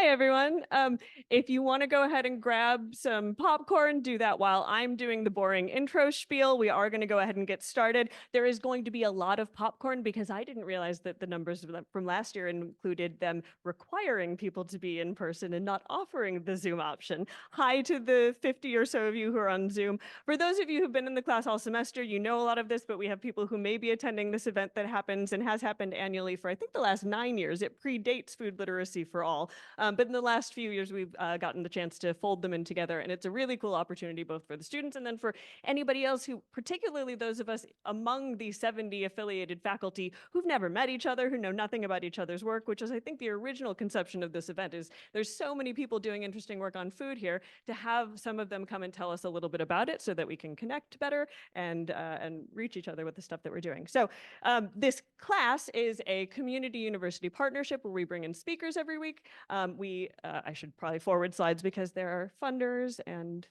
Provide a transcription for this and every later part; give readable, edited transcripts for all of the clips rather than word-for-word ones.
Hi, everyone. If you want to go ahead and grab some popcorn, do that while I'm doing the boring intro spiel. We are going to go ahead and get started. There is going to be a lot of popcorn because I didn't realize that the numbers from last year included them requiring people to be in person and not offering the Zoom option. Hi to the 50 or so of you who are on Zoom. For those of you who've been in the class all semester, you know a lot of this, but we have people who may be attending this event that happens and has happened annually for, I think, the last 9 years. It predates Food Literacy for All. But in the last few years, we've gotten the chance to fold them in together. And it's a really cool opportunity, both for the students and then for anybody else who, particularly those of us among the 70 affiliated faculty who've never met each other, who know nothing about each other's work, which is, I think, the original conception of this event is there's so many people doing interesting work on food here to have some of them come and tell us a little bit about it so that we can connect better and reach each other with the stuff that we're doing. So this class is a community university partnership where we bring in speakers every week. I should probably forward slides because there are funders and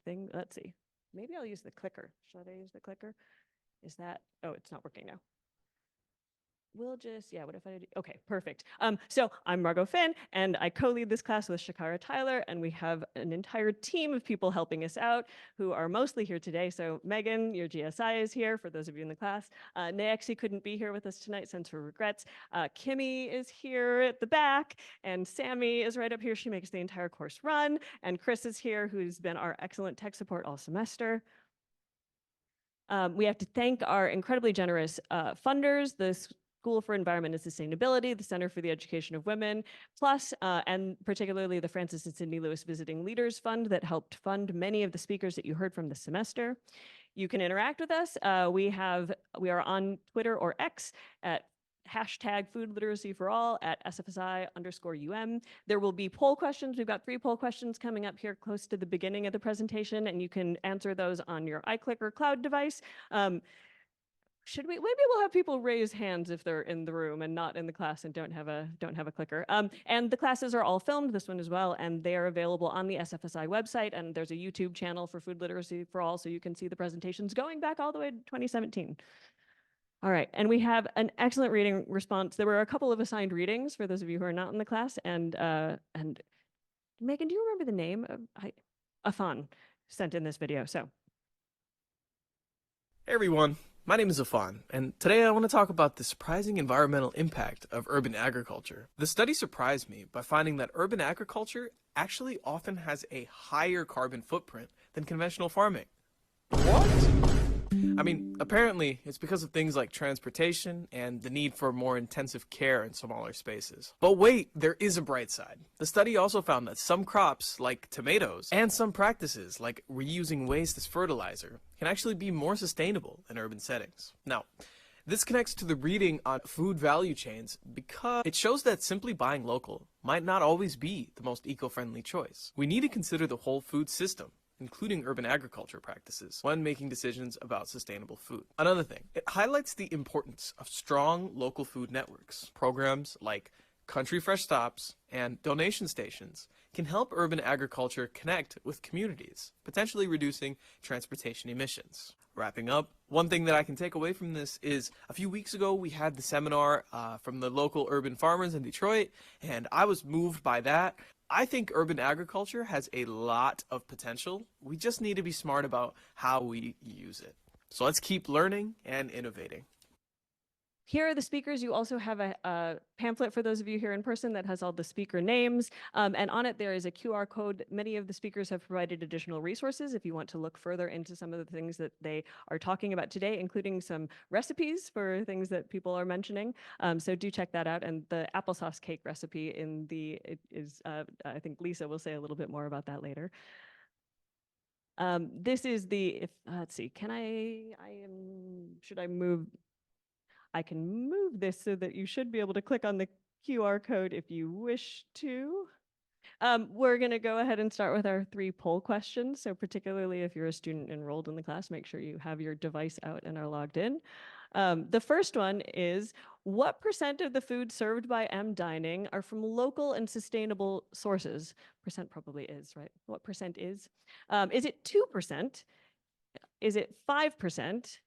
things. Let's see. Maybe I'll use the clicker. Should I use the clicker? Is that, oh, it's not working now. We'll just, yeah, what if I do? Okay, perfect. So I'm Margot Finn, and I co-lead this class with Shakara Tyler, and we have an entire team of people helping us out who are mostly here today. So Megan, your GSI, is here for those of you in the class. Naexi couldn't be here with us tonight, sends her regrets. Kimmy is here at the back, and Sammy is right up here. She makes the entire course run, and Chris is here, who's been our excellent tech support all semester. We have to thank our incredibly generous funders, the School for Environment and Sustainability, the Center for the Education of Women, plus, and particularly the Francis and Sidney Lewis Visiting Leaders Fund that helped fund many of the speakers that you heard from this semester. You can interact with us. We are on Twitter or X at hashtag food literacy for all at SFSI_UM. There will be poll questions. We've got 3 poll questions coming up here close to the beginning of the presentation, and you can answer those on your iClick or cloud device. Maybe we'll have people raise hands if they're in the room and not in the class and don't have a clicker. And the classes are all filmed, this one as well, and they are available on the SFSI website, and there's a YouTube channel for Food Literacy for All, so you can see the presentations going back all the way to 2017. All right, and we have an excellent reading response. There were a couple of assigned readings for those of you who are not in the class, and Megan, do you remember the name of Afan sent in this video? So, hey everyone, my name is Afan, and today I want to talk about the surprising environmental impact of urban agriculture. The study surprised me by finding that urban agriculture actually often has a higher carbon footprint than conventional farming. What? I mean, apparently it's because of things like transportation and the need for more intensive care in smaller spaces. But wait, there is a bright side. The study also found that some crops, like tomatoes, and some practices, like reusing waste as fertilizer, can actually be more sustainable in urban settings. Now, this connects to the reading on food value chains because it shows that simply buying local might not always be the most eco-friendly choice. We need to consider the whole food system, including urban agriculture practices, when making decisions about sustainable food. Another thing, it highlights the importance of strong local food networks. Programs like Country Fresh Stops and donation stations can help urban agriculture connect with communities, potentially reducing transportation emissions. Wrapping up, one thing that I can take away from this is a few weeks ago we had the seminar from the local urban farmers in Detroit, and I was moved by that. I think urban agriculture has a lot of potential. We just need to be smart about how we use it. So let's keep learning and innovating. here are the speakers. You also have a pamphlet for those of you here in person that has all the speaker names. And on it, there is a QR code. Many of the speakers have provided additional resources if you want to look further into some of the things that they are talking about today, including some recipes for things that people are mentioning. So do check that out. And the applesauce cake recipe I think Lisa will say a little bit more about that later. This is let's see, should I move? I can move this so that you should be able to click on the QR code if you wish to. We're going to go ahead and start with our 3 poll questions. So particularly if you're a student enrolled in the class, make sure you have your device out and are logged in. The first one is, what % of the food served by M Dining are from local and sustainable sources? Percent probably is, right? What % is? Is it 2%? Is it 5%?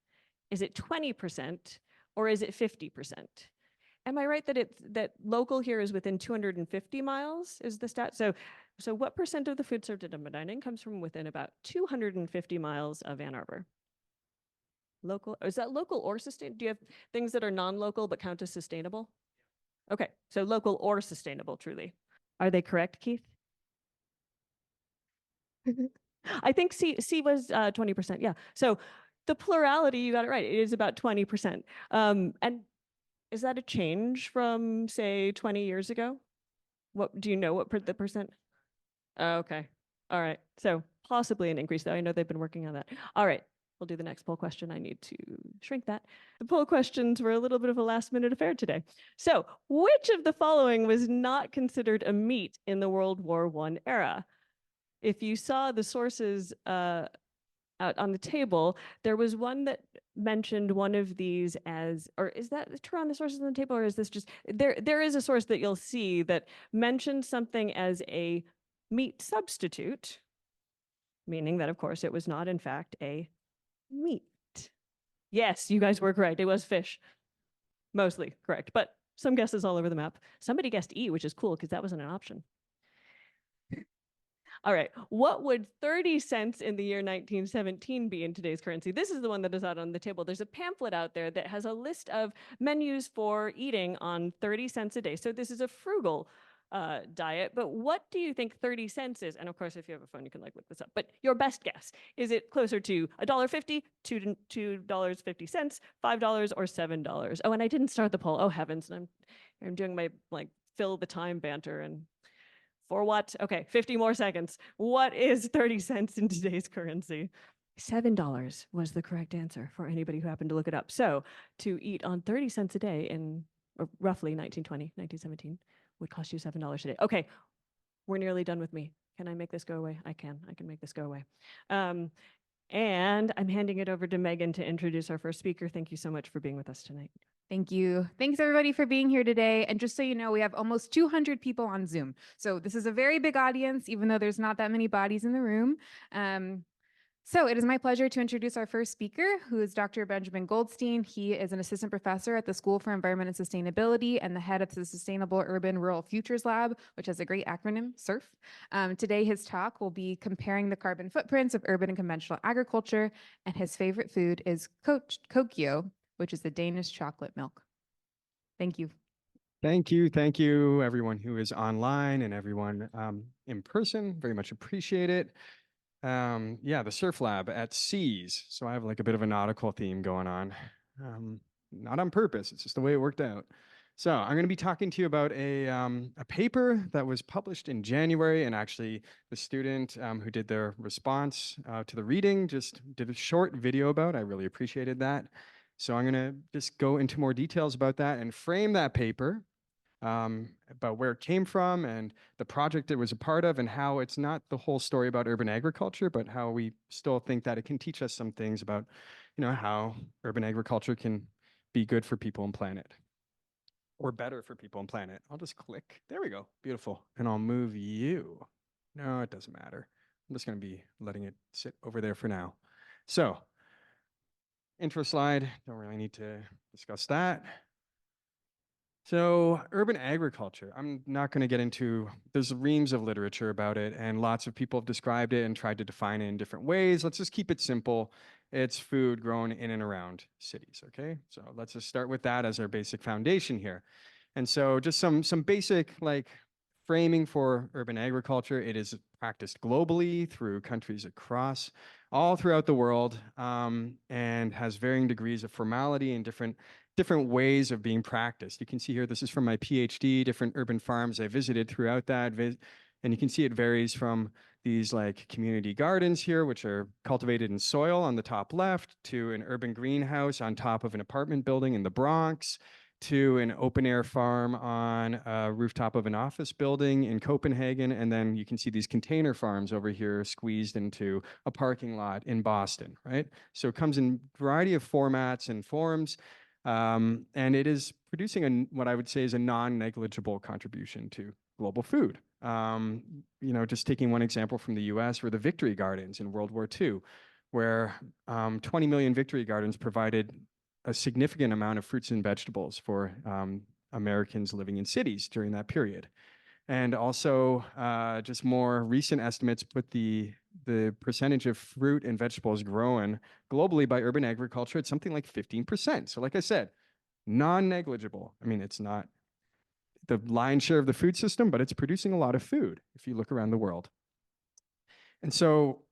Is it 20%? Or is it 50%? am I right that that local here is within 250 miles is the stat? So what percent of the food served at a dining comes from within about 250 miles of Ann Arbor? Local, is that local or sustain? Do you have things that are non-local but count as sustainable? Okay, so local or sustainable, truly. Are they correct, Keith? I think C was 20%. Yeah. So the plurality, you got it right. It is about 20%. And is that a change from, say, 20 years ago? What do you know what the percent? Oh, okay. All right. So possibly an increase, though. I know they've been working on that. All right. We'll do the next poll question. I need to shrink that. The poll questions were a little bit of a last minute affair today. So, which of the following was not considered a meat in the World War I era? If you saw the sources out on the table, there was one that mentioned one of these as, or is that true on the sources on the table, or is this just there is a source that you'll see that mentioned something as a meat substitute, meaning that of course it was not in fact a meat. Yes, you guys were correct. It was fish. Mostly correct, but some guesses all over the map. Somebody guessed E, which is cool because that wasn't an option. All right. What would 30 cents in the year 1917 be in today's currency? This is the one that is out on the table. There's a pamphlet out there that has a list of menus for eating on 30 cents a day. So this is a frugal diet. But what do you think 30 cents is? And of course, if you have a phone, you can like look this up. But your best guess, is it closer to $1.50, $2.50, $5, or $7? Oh, and I didn't start the poll. Oh heavens. And I'm doing my like fill the time banter and for what? Okay, 50 more seconds. What is 30 cents in today's currency? $7 was the correct answer for anybody who happened to look it up. So to eat on 30 cents a day in roughly 1920, 1917 would cost you $7 a day. Okay, we're nearly done with me. Can I make this go away? I can make this go away. And I'm handing it over to Megan to introduce our first speaker. Thank you so much for being with us tonight. Thank you. Thanks everybody for being here today. And just so you know, we have almost 200 people on Zoom. So this is a very big audience, even though there's not that many bodies in the room. So it is my pleasure to introduce our first speaker, who is Dr. Benjamin Goldstein. He is an assistant professor at the School for Environment and Sustainability and the head of the Sustainable Urban Rural Futures Lab, which has a great acronym, SURF. Today, his talk will be comparing the carbon footprints of urban and conventional agriculture, and his favorite food is kokio, which is the Danish chocolate milk. Thank you. Thank you. Thank you, everyone who is online and everyone in person. Very much appreciate it. Yeah, the Surf Lab at Seas. So I have like a bit of a nautical theme going on. Not on purpose. It's just the way it worked out. So I'm going to be talking to you about a paper that was published in January, and actually the student who did their response to the reading just did a short video about it. I really appreciated that. So I'm going to just go into more details about that and frame that paper, about where it came from and the project it was a part of, and how it's not the whole story about urban agriculture, but how we still think that it can teach us some things about, how urban agriculture can be good for people and planet, or better for people and planet. I'll just click. There we go. Beautiful. And I'll move you. No, it doesn't matter. I'm just going to be letting it sit over there for now. So, intro slide. Don't really need to discuss that. So urban agriculture, I'm not going to get into, there's reams of literature about it, and lots of people have described it and tried to define it in different ways. Let's just keep it simple. It's food grown in and around cities, okay? So let's just start with that as our basic foundation here. And so just some basic framing for urban agriculture. It is practiced globally through countries across, all throughout the world, and has varying degrees of formality and different ways of being practiced. You can see here, this is from my PhD, different urban farms I visited throughout that. And you can see it varies from these community gardens here, which are cultivated in soil on the top left, to an urban greenhouse on top of an apartment building in the Bronx, to an open air farm on a rooftop of an office building in Copenhagen. And then you can see these container farms over here squeezed into a parking lot in Boston, right? So it comes in a variety of formats and forms. And it is producing what I would say is a non-negligible contribution to global food. Just taking one example from the US, were the Victory Gardens in World War II, where 20 million Victory Gardens provided a significant amount of fruits and vegetables for Americans living in cities during that period. And also, just more recent estimates put the percentage of fruit and vegetables grown globally by urban agriculture at something like 15%. So like I said, non-negligible. I mean, it's not the lion's share of the food system, but it's producing a lot of food if you look around the world. And so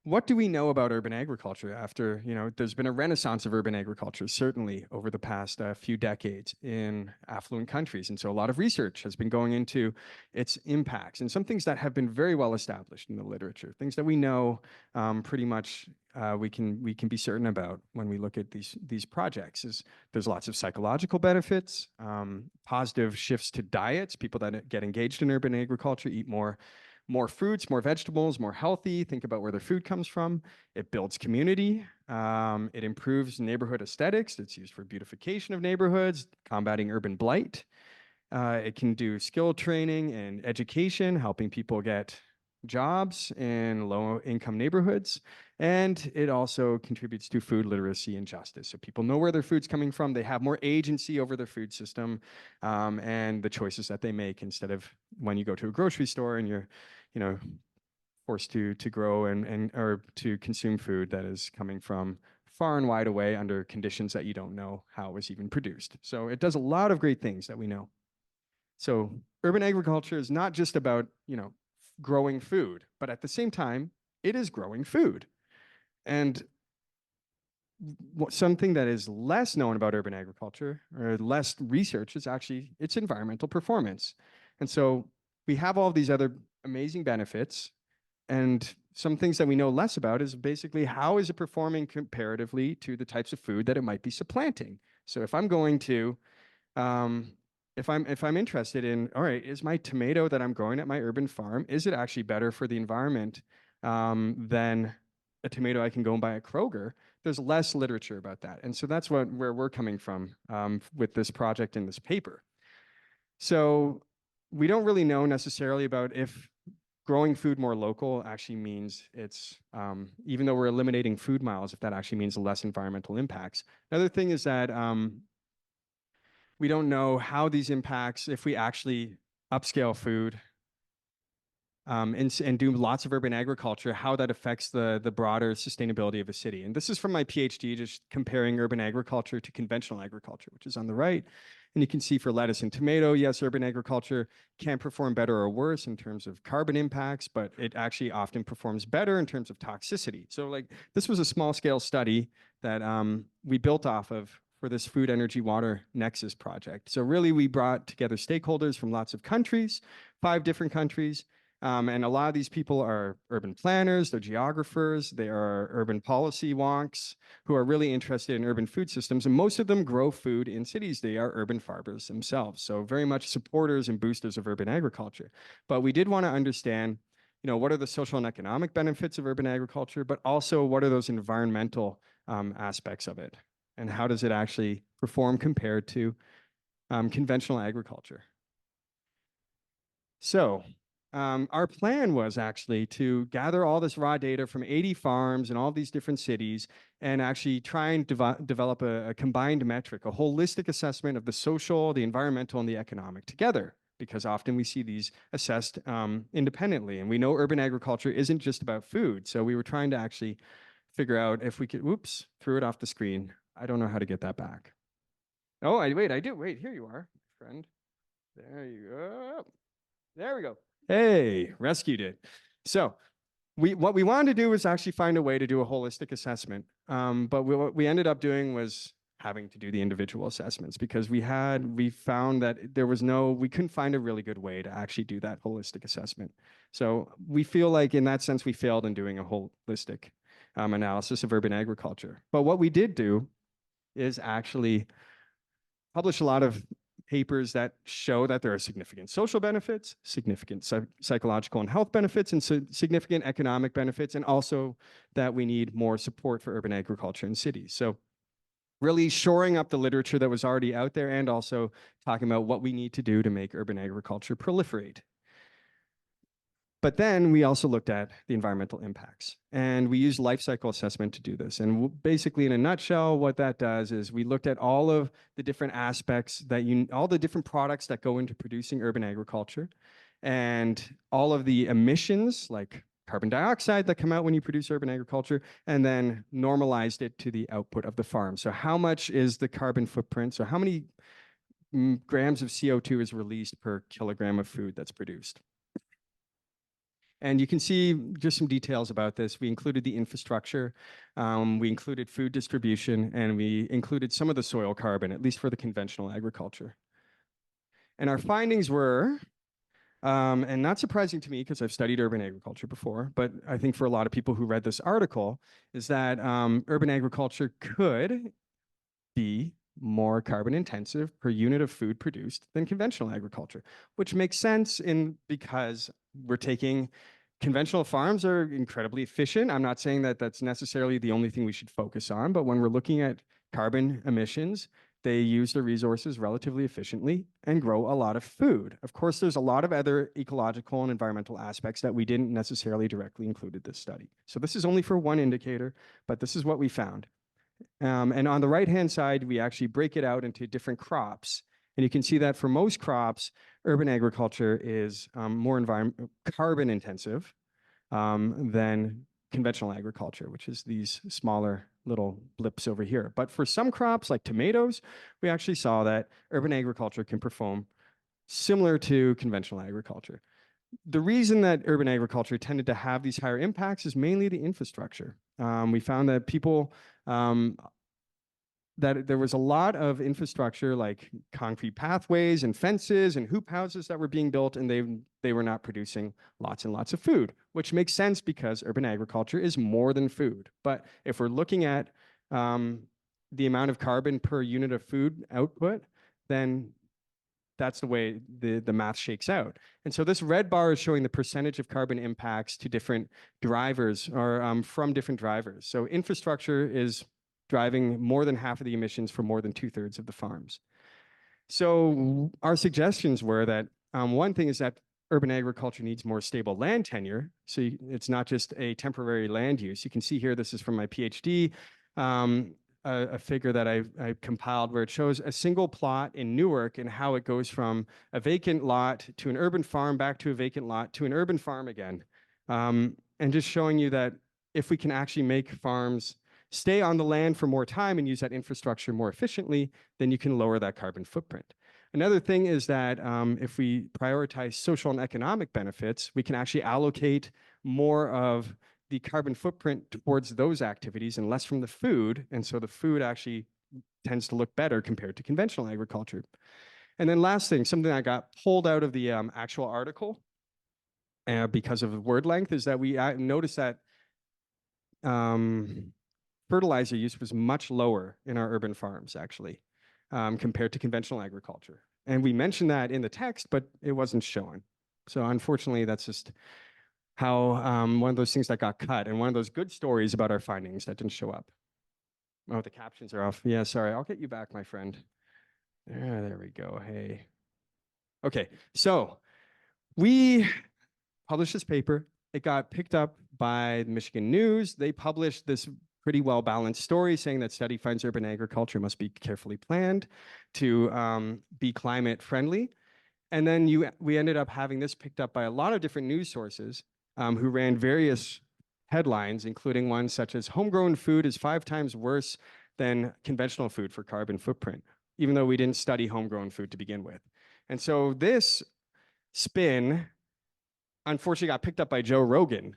what do we know about urban agriculture after, there's been a renaissance of urban agriculture, certainly over the past few decades in affluent countries. And so a lot of research has been going into its impacts and some things that have been very well established in the literature, things that we know pretty much we can be certain about when we look at these projects. Is there's lots of psychological benefits, positive shifts to diets. People that get engaged in urban agriculture eat more fruits, more vegetables, more healthy. Think about where their food comes from. It builds community. It improves neighborhood aesthetics. It's used for beautification of neighborhoods, combating urban blight. It can do skill training and education, helping people get jobs in low-income neighborhoods. And it also contributes to food literacy and justice. So people know where their food's coming from. They have more agency over their food system and the choices that they make, instead of when you go to a grocery store and you're, forced to grow or to consume food that is coming from far and wide away under conditions that you don't know how it was even produced. So it does a lot of great things that we know. So urban agriculture is not just about, growing food, but at the same time, it is growing food. And something that is less known about urban agriculture, or less research, is actually its environmental performance. And so we have all these other amazing benefits, and some things that we know less about is basically how is it performing comparatively to the types of food that it might be supplanting. So if I'm going to if I'm interested in, all right, is my tomato that I'm growing at my urban farm, is it actually better for the environment than a tomato I can go and buy at Kroger? There's less literature about that. And so that's where we're coming from with this project in this paper. So we don't really know necessarily about if growing food more local actually means it's, even though we're eliminating food miles, if that actually means less environmental impacts. Another thing is that we don't know how these impacts, if we actually upscale food and do lots of urban agriculture, how that affects the broader sustainability of a city. And this is from my PhD, just comparing urban agriculture to conventional agriculture, which is on the right. And you can see for lettuce and tomato, yes, urban agriculture can perform better or worse in terms of carbon impacts, but it actually often performs better in terms of toxicity. So like this was a small scale study that we built off of for this food, energy, water nexus project. So really we brought together stakeholders from lots of countries, 5 different countries. And a lot of these people are urban planners, they're geographers, they are urban policy wonks who are really interested in urban food systems. And most of them grow food in cities. They are urban farmers themselves. So very much supporters and boosters of urban agriculture. But we did want to understand, what are the social and economic benefits of urban agriculture, but also what are those environmental aspects of it? And how does it actually perform compared to conventional agriculture? So our plan was actually to gather all this raw data from 80 farms in all these different cities and actually try and develop a combined metric, a holistic assessment of the social, the environmental, and the economic together, because often we see these assessed independently. And we know urban agriculture isn't just about food. So we were trying to actually figure out if we could, whoops, threw it off the screen. I don't know how to get that back. Oh, I do. Wait, here you are, friend. There you go. There we go. Hey, rescued it. So what we wanted to do was actually find a way to do a holistic assessment. But what we ended up doing was having to do the individual assessments, because we found that we couldn't find a really good way to actually do that holistic assessment. So we feel like in that sense, we failed in doing a holistic analysis of urban agriculture. But what we did do is actually publish a lot of papers that show that there are significant social benefits, significant psychological and health benefits, and significant economic benefits, and also that we need more support for urban agriculture in cities. So really shoring up the literature that was already out there, and also talking about what we need to do to make urban agriculture proliferate. But then we also looked at the environmental impacts, and we used life cycle assessment to do this. And basically, in a nutshell, what that does is we looked at all of the different aspects all the different products that go into producing urban agriculture, and all of the emissions like carbon dioxide that come out when you produce urban agriculture, and then normalized it to the output of the farm. So how much is the carbon footprint? So how many grams of CO2 is released per kilogram of food that's produced? And you can see just some details about this. We included the infrastructure, we included food distribution, and we included some of the soil carbon, at least for the conventional agriculture. And our findings were, and not surprising to me because I've studied urban agriculture before, but I think for a lot of people who read this article, is that urban agriculture could be more carbon intensive per unit of food produced than conventional agriculture, which makes sense because we're taking conventional farms are incredibly efficient. I'm not saying that that's necessarily the only thing we should focus on, but when we're looking at carbon emissions, they use the resources relatively efficiently and grow a lot of food. Of course, there's a lot of other ecological and environmental aspects that we didn't necessarily directly include in this study. So this is only for one indicator, but this is what we found. And on the right-hand side, we actually break it out into different crops. And you can see that for most crops, urban agriculture is more carbon intensive than conventional agriculture, which is these smaller little blips over here. But for some crops like tomatoes, we actually saw that urban agriculture can perform similar to conventional agriculture. The reason that urban agriculture tended to have these higher impacts is mainly the infrastructure. We found that that there was a lot of infrastructure like concrete pathways and fences and hoop houses that were being built, and they were not producing lots and lots of food, which makes sense because urban agriculture is more than food. But if we're looking at the amount of carbon per unit of food output, then that's the way the math shakes out. And so this red bar is showing the percentage of carbon impacts to different drivers or from different drivers. So infrastructure is driving more than half of the emissions for more than 2/3 of the farms. So our suggestions were that one thing is that urban agriculture needs more stable land tenure. So it's not just a temporary land use. You can see here, this is from my PhD, a figure that I compiled where it shows a single plot in Newark and how it goes from a vacant lot to an urban farm, back to a vacant lot, to an urban farm again. And just showing you that if we can actually make farms stay on the land for more time and use that infrastructure more efficiently, then you can lower that carbon footprint. Another thing is that if we prioritize social and economic benefits, we can actually allocate more of the carbon footprint towards those activities and less from the food. And so the food actually tends to look better compared to conventional agriculture. And then last thing, something I got pulled out of the actual article because of word length, is that we noticed that fertilizer use was much lower in our urban farms, actually, compared to conventional agriculture. And we mentioned that in the text, but it wasn't shown. So unfortunately, that's just how one of those things that got cut, and one of those good stories about our findings that didn't show up. Oh, the captions are off. Yeah, sorry. I'll get you back, my friend. There we go. Hey. Okay, so we published this paper. It got picked up by the Michigan News. They published this pretty well-balanced story saying that study finds urban agriculture must be carefully planned to be climate friendly. And then we ended up having this picked up by a lot of different news sources who ran various headlines, including ones such as "Homegrown food is 5 times worse than conventional food for carbon footprint," even though we didn't study homegrown food to begin with. And so this spin unfortunately got picked up by Joe Rogan,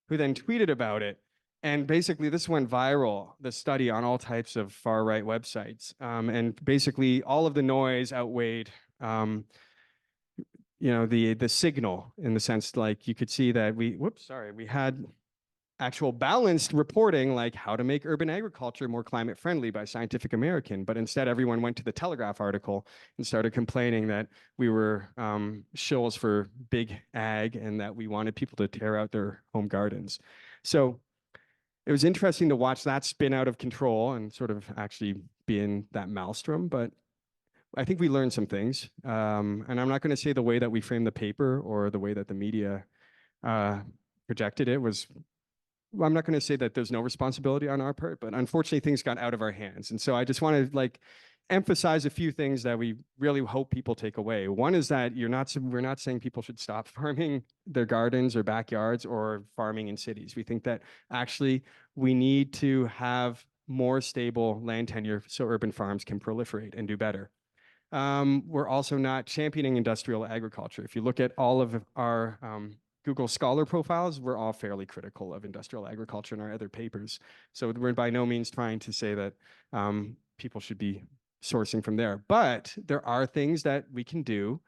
who then tweeted about it. And basically this went viral, the study, on all types of far-right websites. And basically all of the noise outweighed the signal, in the sense, like, you could see that we had actual balanced reporting, like how to make urban agriculture more climate friendly by Scientific American, but instead everyone went to the Telegraph article and started complaining that we were shills for big ag and that we wanted people to tear out their home gardens. So it was interesting to watch that spin out of control and sort of actually be in that maelstrom, but I think we learned some things. And I'm not going to say the way that we framed the paper or the way that the media projected it was, well, I'm not going to say that there's no responsibility on our part, but unfortunately things got out of our hands. And so I just want to like emphasize a few things that we really hope people take away. One is that we're not saying people should stop farming their gardens or backyards or farming in cities. We think that actually we need to have more stable land tenure so urban farms can proliferate and do better. We're also not championing industrial agriculture. If you look at all of our Google Scholar profiles, we're all fairly critical of industrial agriculture in our other papers. So we're by no means trying to say that people should be sourcing from there. But there are things that we can do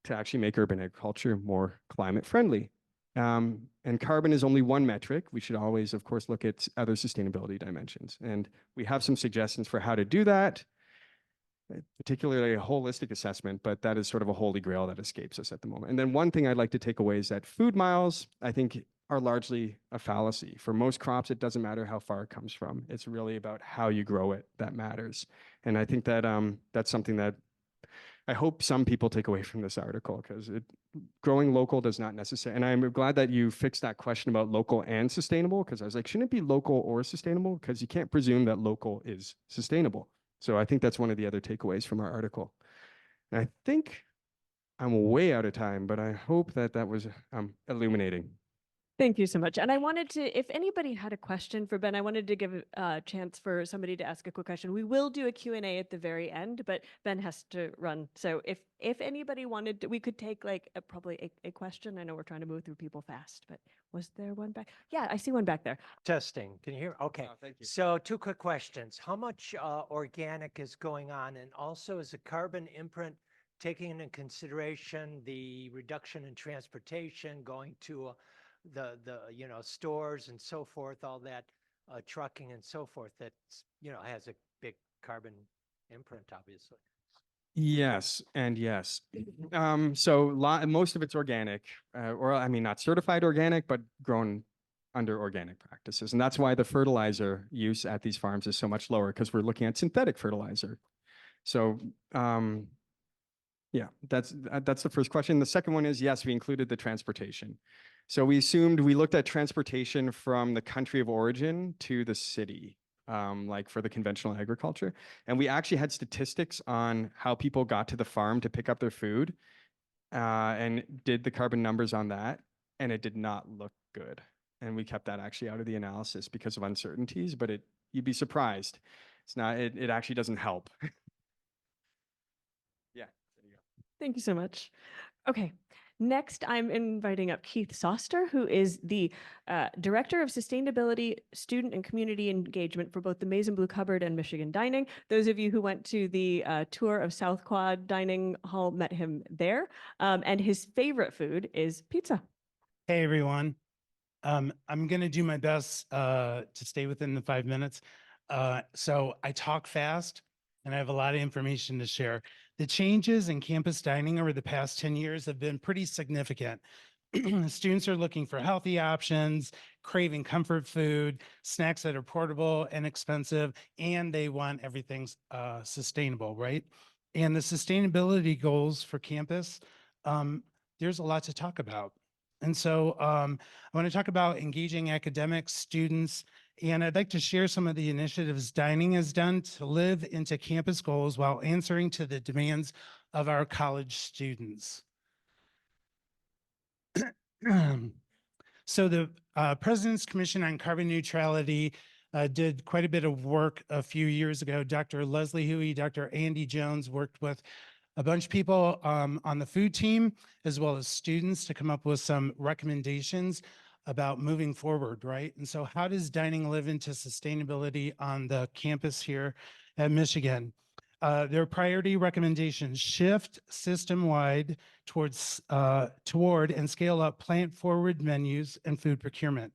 to actually make urban agriculture more climate friendly. And carbon is only one metric. We should always, of course, look at other sustainability dimensions. And we have some suggestions for how to do that, particularly a holistic assessment, but that is sort of a holy grail that escapes us at the moment. And then one thing I'd like to take away is that food miles, I think, are largely a fallacy. For most crops, it doesn't matter how far it comes from. It's really about how you grow it that matters. And I think that that's something that I hope some people take away from this article, because growing local does not necessarily, and I'm glad that you fixed that question about local and sustainable, because I was like, shouldn't it be local or sustainable? Because you can't presume that local is sustainable. So I think that's one of the other takeaways from our article. And I think I'm way out of time, but I hope that that was illuminating. Thank you so much. And I wanted to, if anybody had a question for Ben, I wanted to give a chance for somebody to ask a quick question. We will do a Q&A at the very end, but Ben has to run. So if anybody wanted to, we could take like probably a question. I know we're trying to move through people fast, but was there one back? Yeah, I see one back there. Testing. Can you hear? Okay. Oh, thank you. So two quick questions. How much organic is going on? And also, is the carbon imprint taking into consideration the reduction in transportation, going to the stores and so forth, all that trucking and so forth that's, has a big carbon imprint, obviously? Yes, and yes. So most of it's organic, or I mean, not certified organic, but grown under organic practices. And that's why the fertilizer use at these farms is so much lower, because we're looking at synthetic fertilizer. So yeah, that's the first question. The second one is, yes, we included the transportation. So we looked at transportation from the country of origin to the city, like for the conventional agriculture. And we actually had statistics on how people got to the farm to pick up their food, and did the carbon numbers on that. And it did not look good. And we kept that actually out of the analysis because of uncertainties, but you'd be surprised. It actually doesn't help. Yeah, there you go. Thank you so much. Okay. Next, I'm inviting up Keith Soster, who is the Director of Sustainability, Student and Community Engagement for both the Maize and Blue Cupboard and Michigan Dining. Those of you who went to the tour of South Quad Dining Hall met him there. And his favorite food is pizza. Hey, everyone. I'm going to do my best to stay within the 5 minutes. So I talk fast and I have a lot of information to share. The changes in campus dining over the past 10 years have been pretty significant. Students are looking for healthy options, craving comfort food, snacks that are portable and expensive, and they want everything sustainable, right? And the sustainability goals for campus, there's a lot to talk about. And so I want to talk about engaging academics, students, and I'd like to share some of the initiatives dining has done to live into campus goals while answering to the demands of our college students. So the President's Commission on Carbon Neutrality did quite a bit of work a few years ago. Dr. Leslie Huey, Dr. Andy Jones worked with a bunch of people on the food team, as well as students, to come up with some recommendations about moving forward, right? And so how does dining live into sustainability on the campus here at Michigan? Their priority recommendations: shift system-wide toward and scale up plant-forward menus and food procurement.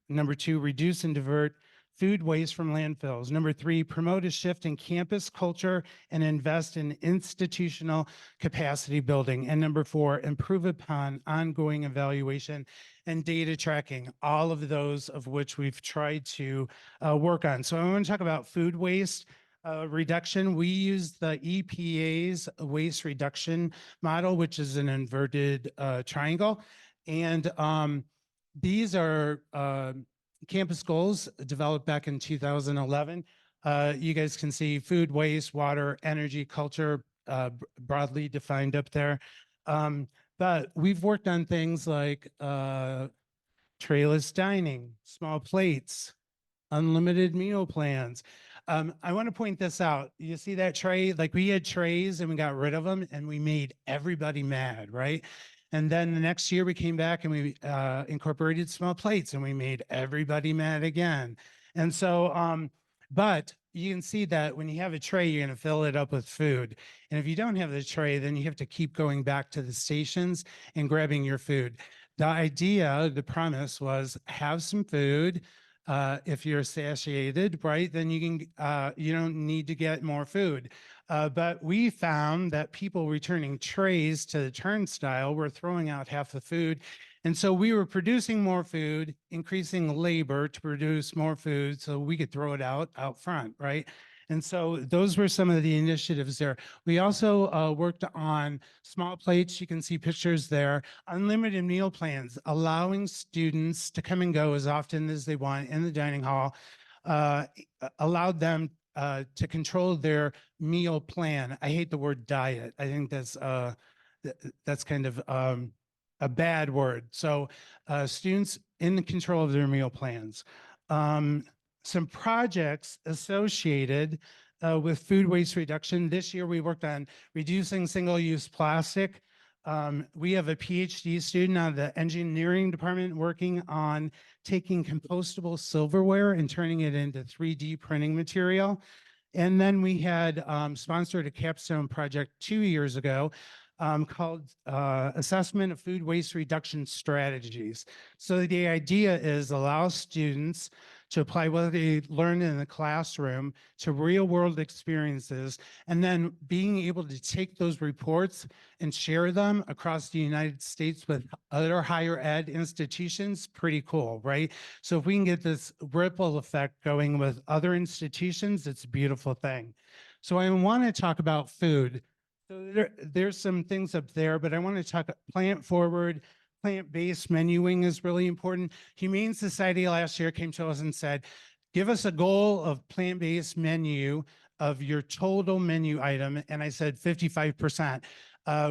Number 2, reduce and divert food waste from landfills. Number 3, promote a shift in campus culture and invest in institutional capacity building. And number 4, improve upon ongoing evaluation and data tracking, all of those of which we've tried to work on. So I want to talk about food waste reduction. We use the EPA's waste reduction model, which is an inverted triangle. And these are campus goals developed back in 2011. You guys can see food, waste, water, energy, culture, broadly defined up there. But we've worked on things like trayless dining, small plates, unlimited meal plans. I want to point this out. You see that tray? Like we had trays and we got rid of them and we made everybody mad, right? And then the next year we came back and we incorporated small plates and we made everybody mad again. And so, but you can see that when you have a tray, you're going to fill it up with food. And if you don't have the tray, then you have to keep going back to the stations and grabbing your food. The idea, the premise was have some food, if you're satiated, right, then you don't need to get more food. But we found that people returning trays to the turnstile were throwing out half the food. And so we were producing more food, increasing labor to produce more food so we could throw it out front, right? And so those were some of the initiatives there. We also worked on small plates. You can see pictures there. Unlimited meal plans, allowing students to come and go as often as they want in the dining hall, allowed them to control their meal plan. I hate the word diet. I think that's kind of a bad word. So students in control of their meal plans. Some projects associated with food waste reduction. This year we worked on reducing single-use plastic. We have a PhD student out of the engineering department working on taking compostable silverware and turning it into 3D printing material. And then we had sponsored a capstone project 2 years ago called Assessment of Food Waste Reduction Strategies. So the idea is allow students to apply what they learned in the classroom to real world experiences, and then being able to take those reports and share them across the United States with other higher ed institutions, pretty cool, right? So if we can get this ripple effect going with other institutions, it's a beautiful thing. So I want to talk about food. So there's some things up there, but I want to talk plant forward. Plant-based menuing is really important. Humane Society last year came to us and said, give us a goal of plant-based menu of your total menu item. And I said 55%.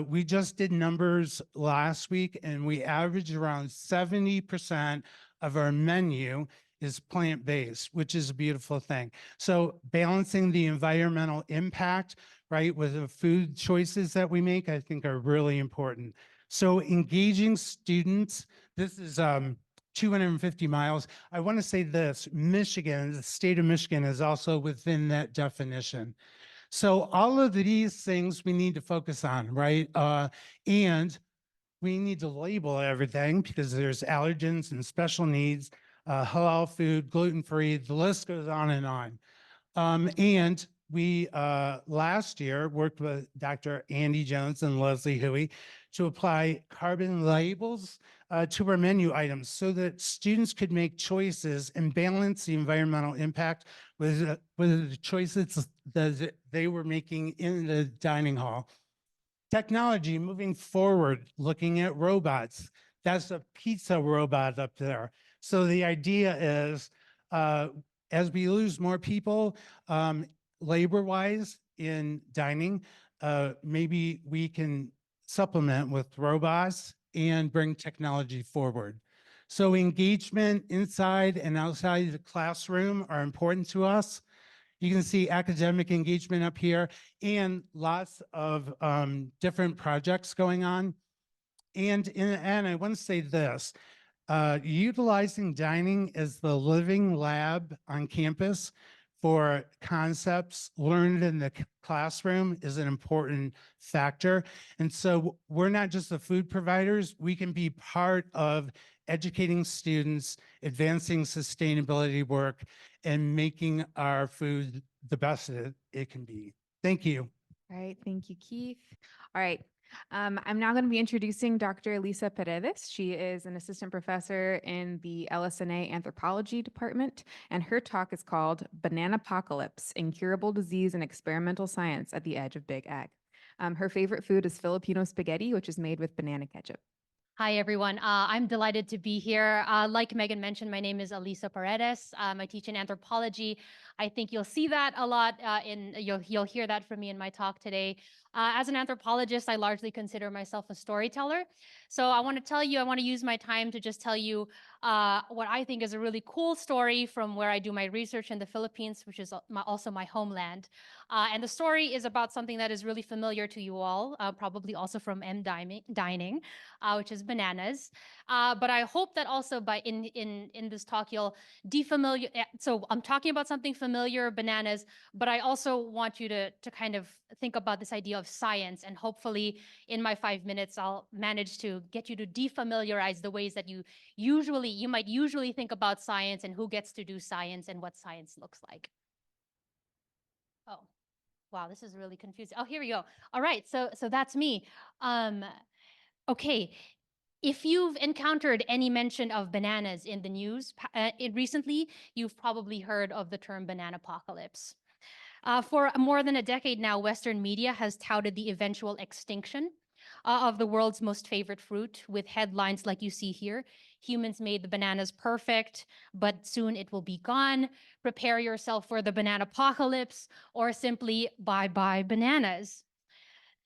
We just did numbers last week and we averaged around 70% of our menu is plant-based, which is a beautiful thing. So balancing the environmental impact, right, with the food choices that we make, I think are really important. So engaging students, this is 250 miles. I want to say this, Michigan, the state of Michigan is also within that definition. So all of these things we need to focus on, right? And we need to label everything because there's allergens and special needs, halal food, gluten-free, the list goes on and on. And we last year worked with Dr. Andy Jones and Leslie Huey to apply carbon labels to our menu items so that students could make choices and balance the environmental impact with the choices that they were making in the dining hall. Technology moving forward, looking at robots. That's a pizza robot up there. So the idea is, as we lose more people, labor-wise in dining, maybe we can supplement with robots and bring technology forward. So engagement inside and outside the classroom are important to us. You can see academic engagement up here and lots of different projects going on. And in the end, I want to say this, utilizing dining as the living lab on campus for concepts learned in the classroom is an important factor. And so we're not just the food providers, we can be part of educating students, advancing sustainability work, and making our food the best it can be. Thank you. All right, thank you, Keith. All right, I'm now going to be introducing Dr. Lisa Paredes. She is an assistant professor in the LSNA Anthropology Department, and her talk is called Banana Apocalypse, Incurable Disease and Experimental Science at the Edge of Big Ag. Her favorite food is Filipino spaghetti, which is made with banana ketchup. Hi, everyone. I'm delighted to be here. Like Megan mentioned, my name is Alisa Paredes. I teach in anthropology. I think you'll see that a lot you'll hear that from me in my talk today. As an anthropologist, I largely consider myself a storyteller. So I want to use my time to just tell you what I think is a really cool story from where I do my research in the Philippines, which is also my homeland. And the story is about something that is really familiar to you all, probably also from Dining, which is bananas. But I hope that also by in this talk you'll defamiliar. So I'm talking about something familiar, bananas, but I also want you to kind of think about this idea of science, and hopefully in my 5 minutes I'll manage to get you to defamiliarize the ways that you might usually think about science and who gets to do science and what science looks like. Oh, wow, this is really confusing. Oh, here we go. All right, so that's me. Okay, if you've encountered any mention of bananas in the news recently, you've probably heard of the term banana apocalypse. For more than a decade now, Western media has touted the eventual extinction of the world's most favorite fruit, with headlines like you see here: humans made the bananas perfect, but soon it will be gone. Prepare yourself for the banana apocalypse, or simply bye bye bananas.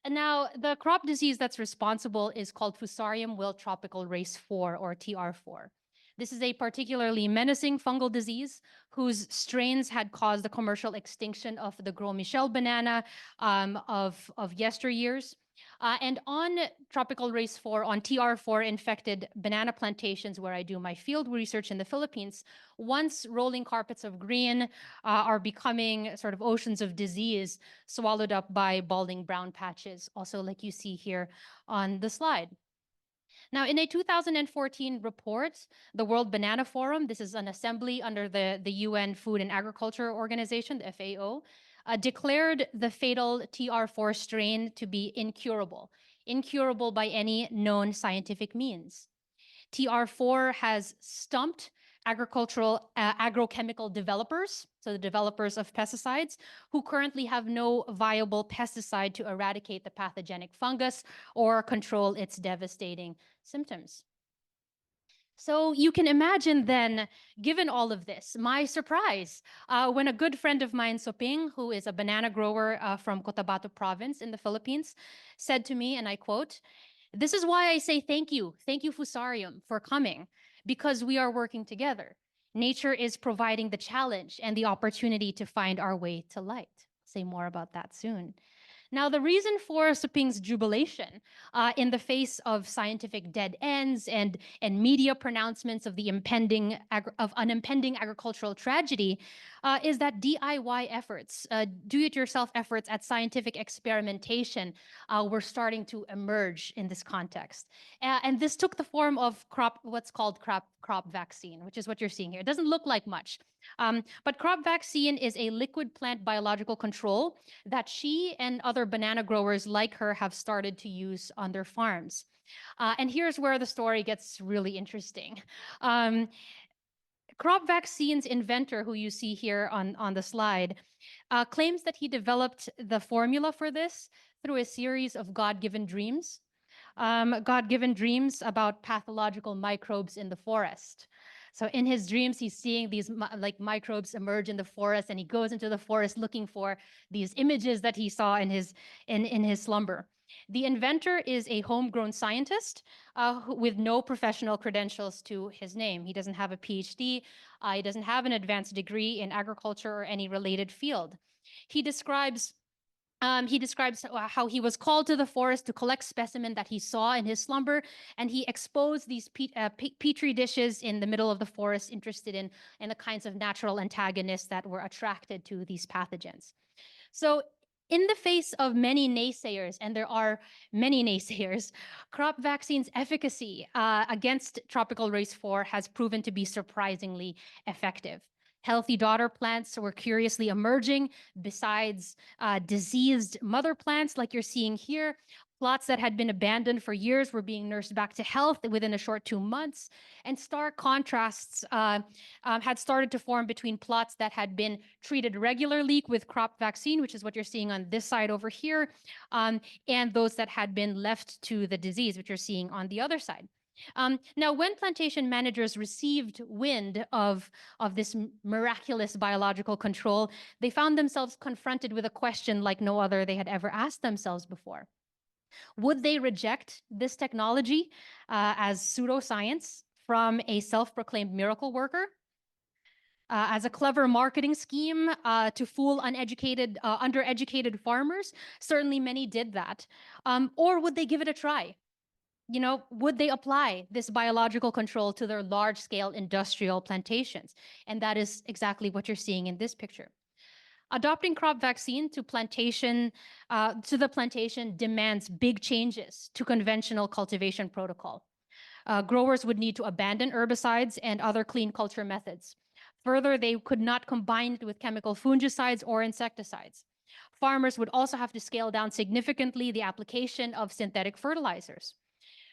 And now, the crop disease that's responsible is called Fusarium wilt tropical race 4, or TR4. This is a particularly menacing fungal disease whose strains had caused the commercial extinction of the Gros Michel banana of yesteryears. And on tropical race 4, on TR4 infected banana plantations where I do my field research in the Philippines, once rolling carpets of green are becoming sort of oceans of disease, swallowed up by balding brown patches, also like you see here on the slide. Now, in a 2014 report, the World Banana Forum, this is an assembly under the UN Food and Agriculture Organization, the FAO, declared the fatal TR4 strain to be incurable by any known scientific means. TR4 has stumped agrochemical developers, so the developers of pesticides, who currently have no viable pesticide to eradicate the pathogenic fungus or control its devastating symptoms. So you can imagine then, given all of this, my surprise when a good friend of mine, Soping, who is a banana grower from Cotabato province in the Philippines, said to me, and I quote, "This is why I say thank you Fusarium, for coming, because we are working together. Nature is providing the challenge and the opportunity to find our way to light." Say more about that soon. Now, the reason for Suping's jubilation in the face of scientific dead ends and media pronouncements of the impending agricultural tragedy is that DIY efforts, do-it-yourself efforts at scientific experimentation, were starting to emerge in this context. And this took the form of what's called crop vaccine, which is what you're seeing here. It doesn't look like much, but crop vaccine is a liquid plant biological control that she and other banana growers like her have started to use on their farms. And here's where the story gets really interesting. Crop vaccine's inventor, who you see here on the slide, claims that he developed the formula for this through a series of God-given dreams. God-given dreams about pathological microbes in the forest. So in his dreams, he's seeing these like microbes emerge in the forest, and he goes into the forest looking for these images that he saw in his slumber. The inventor is a homegrown scientist with no professional credentials to his name. He doesn't have a PhD. He doesn't have an advanced degree in agriculture or any related field. He describes how he was called to the forest to collect specimen that he saw in his slumber, and he exposed these petri dishes in the middle of the forest, interested in the kinds of natural antagonists that were attracted to these pathogens. So in the face of many naysayers, and there are many naysayers, crop vaccine's efficacy against tropical race 4 has proven to be surprisingly effective. Healthy daughter plants were curiously emerging besides diseased mother plants like you're seeing here. Plots that had been abandoned for years were being nursed back to health within a short 2 months. And stark contrasts had started to form between plots that had been treated regularly with crop vaccine, which is what you're seeing on this side over here, and those that had been left to the disease, which you're seeing on the other side. Now, when plantation managers received wind of this miraculous biological control, they found themselves confronted with a question like no other they had ever asked themselves before. Would they reject this technology as pseudoscience from a self-proclaimed miracle worker? As a clever marketing scheme to fool uneducated, undereducated farmers? Certainly many did that. Or would they give it a try? You know, would they apply this biological control to their large-scale industrial plantations? And that is exactly what you're seeing in this picture. Adopting crop vaccine to the plantation demands big changes to conventional cultivation protocol. Growers would need to abandon herbicides and other clean culture methods. Further, they could not combine it with chemical fungicides or insecticides. Farmers would also have to scale down significantly the application of synthetic fertilizers.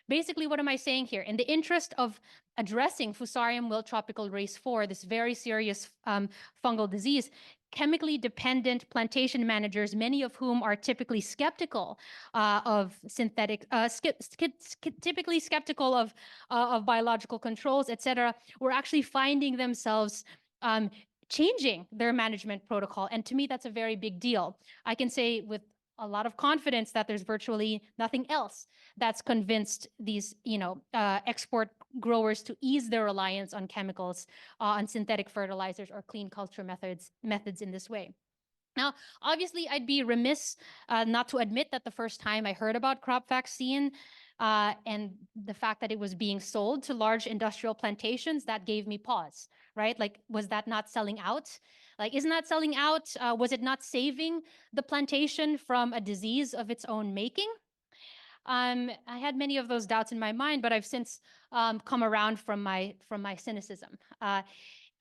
Basically, what am I saying here? In the interest of addressing Fusarium wilt tropical race 4, this very serious fungal disease, chemically dependent plantation managers, many of whom are typically skeptical of synthetic, typically skeptical of biological controls, etc., were actually finding themselves changing their management protocol. And to me, that's a very big deal. I can say with a lot of confidence that there's virtually nothing else that's convinced these, export growers to ease their reliance on chemicals, on synthetic fertilizers or clean culture methods in this way. Now, obviously, I'd be remiss not to admit that the first time I heard about crop vaccine and the fact that it was being sold to large industrial plantations, that gave me pause, right? Like, was that not selling out? Like, isn't that selling out? Was it not saving the plantation from a disease of its own making? I had many of those doubts in my mind, but I've since come around from my cynicism.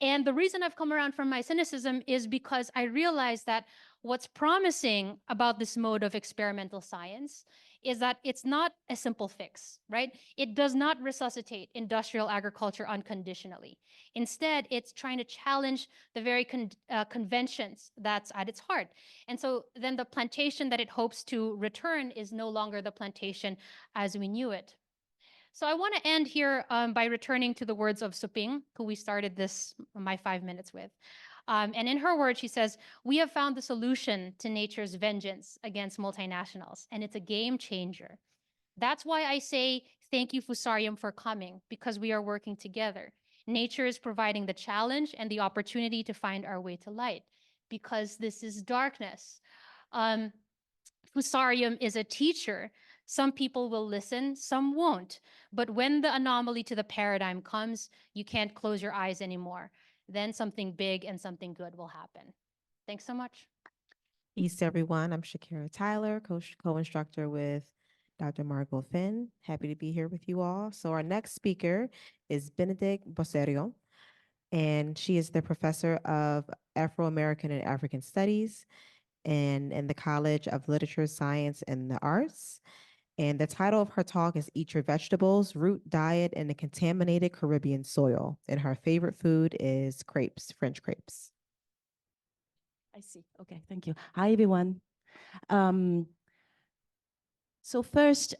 And the reason I've come around from my cynicism is because I realized that what's promising about this mode of experimental science is that it's not a simple fix, right? It does not resuscitate industrial agriculture unconditionally. Instead, it's trying to challenge the very conventions that's at its heart. And so then the plantation that it hopes to return is no longer the plantation as we knew it. So I want to end here by returning to the words of Suping, who we started my 5 minutes with. And in her words, she says, "We have found the solution to nature's vengeance against multinationals, and it's a game changer. That's why I say thank you, Fusarium, for coming, because we are working together. Nature is providing the challenge and the opportunity to find our way to light, because this is darkness. Fusarium is a teacher. Some people will listen, some won't. But when the anomaly to the paradigm comes, you can't close your eyes anymore. Then something big and something good will happen." Thanks so much. Peace, everyone. I'm Shakira Tyler, co-instructor with Dr. Margot Finn. Happy to be here with you all. So our next speaker is Benedict Boserio, and she is the professor of Afro-American and African Studies and in the College of Literature, Science, and the Arts. And the title of her talk is Eat Your Vegetables, Root Diet in a Contaminated Caribbean Soil. And her favorite food is crepes, French crepes. I see. Okay, thank you. Hi, everyone. So first,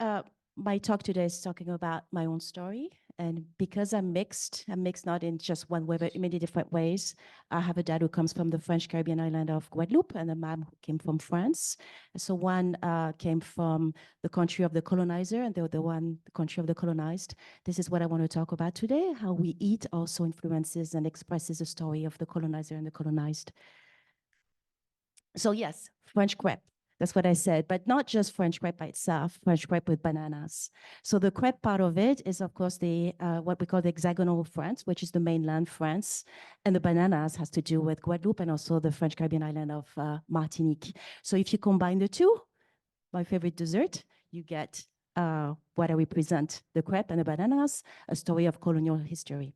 my talk today is talking about my own story. And because I'm mixed not in just one way, but in many different ways. I have a dad who comes from the French Caribbean island of Guadeloupe and a mom who came from France. So one came from the country of the colonizer and the other one, the country of the colonized. This is what I want to talk about today. How we eat also influences and expresses the story of the colonizer and the colonized. So yes, French crepe. That's what I said, but not just French crepe by itself, French crepe with bananas. So the crepe part of it is, of course, the what we call the hexagonal France, which is the mainland France. And the bananas has to do with Guadeloupe and also the French Caribbean island of Martinique. So if you combine the two, my favorite dessert, you get what I represent, the crepe and the bananas, a story of colonial history.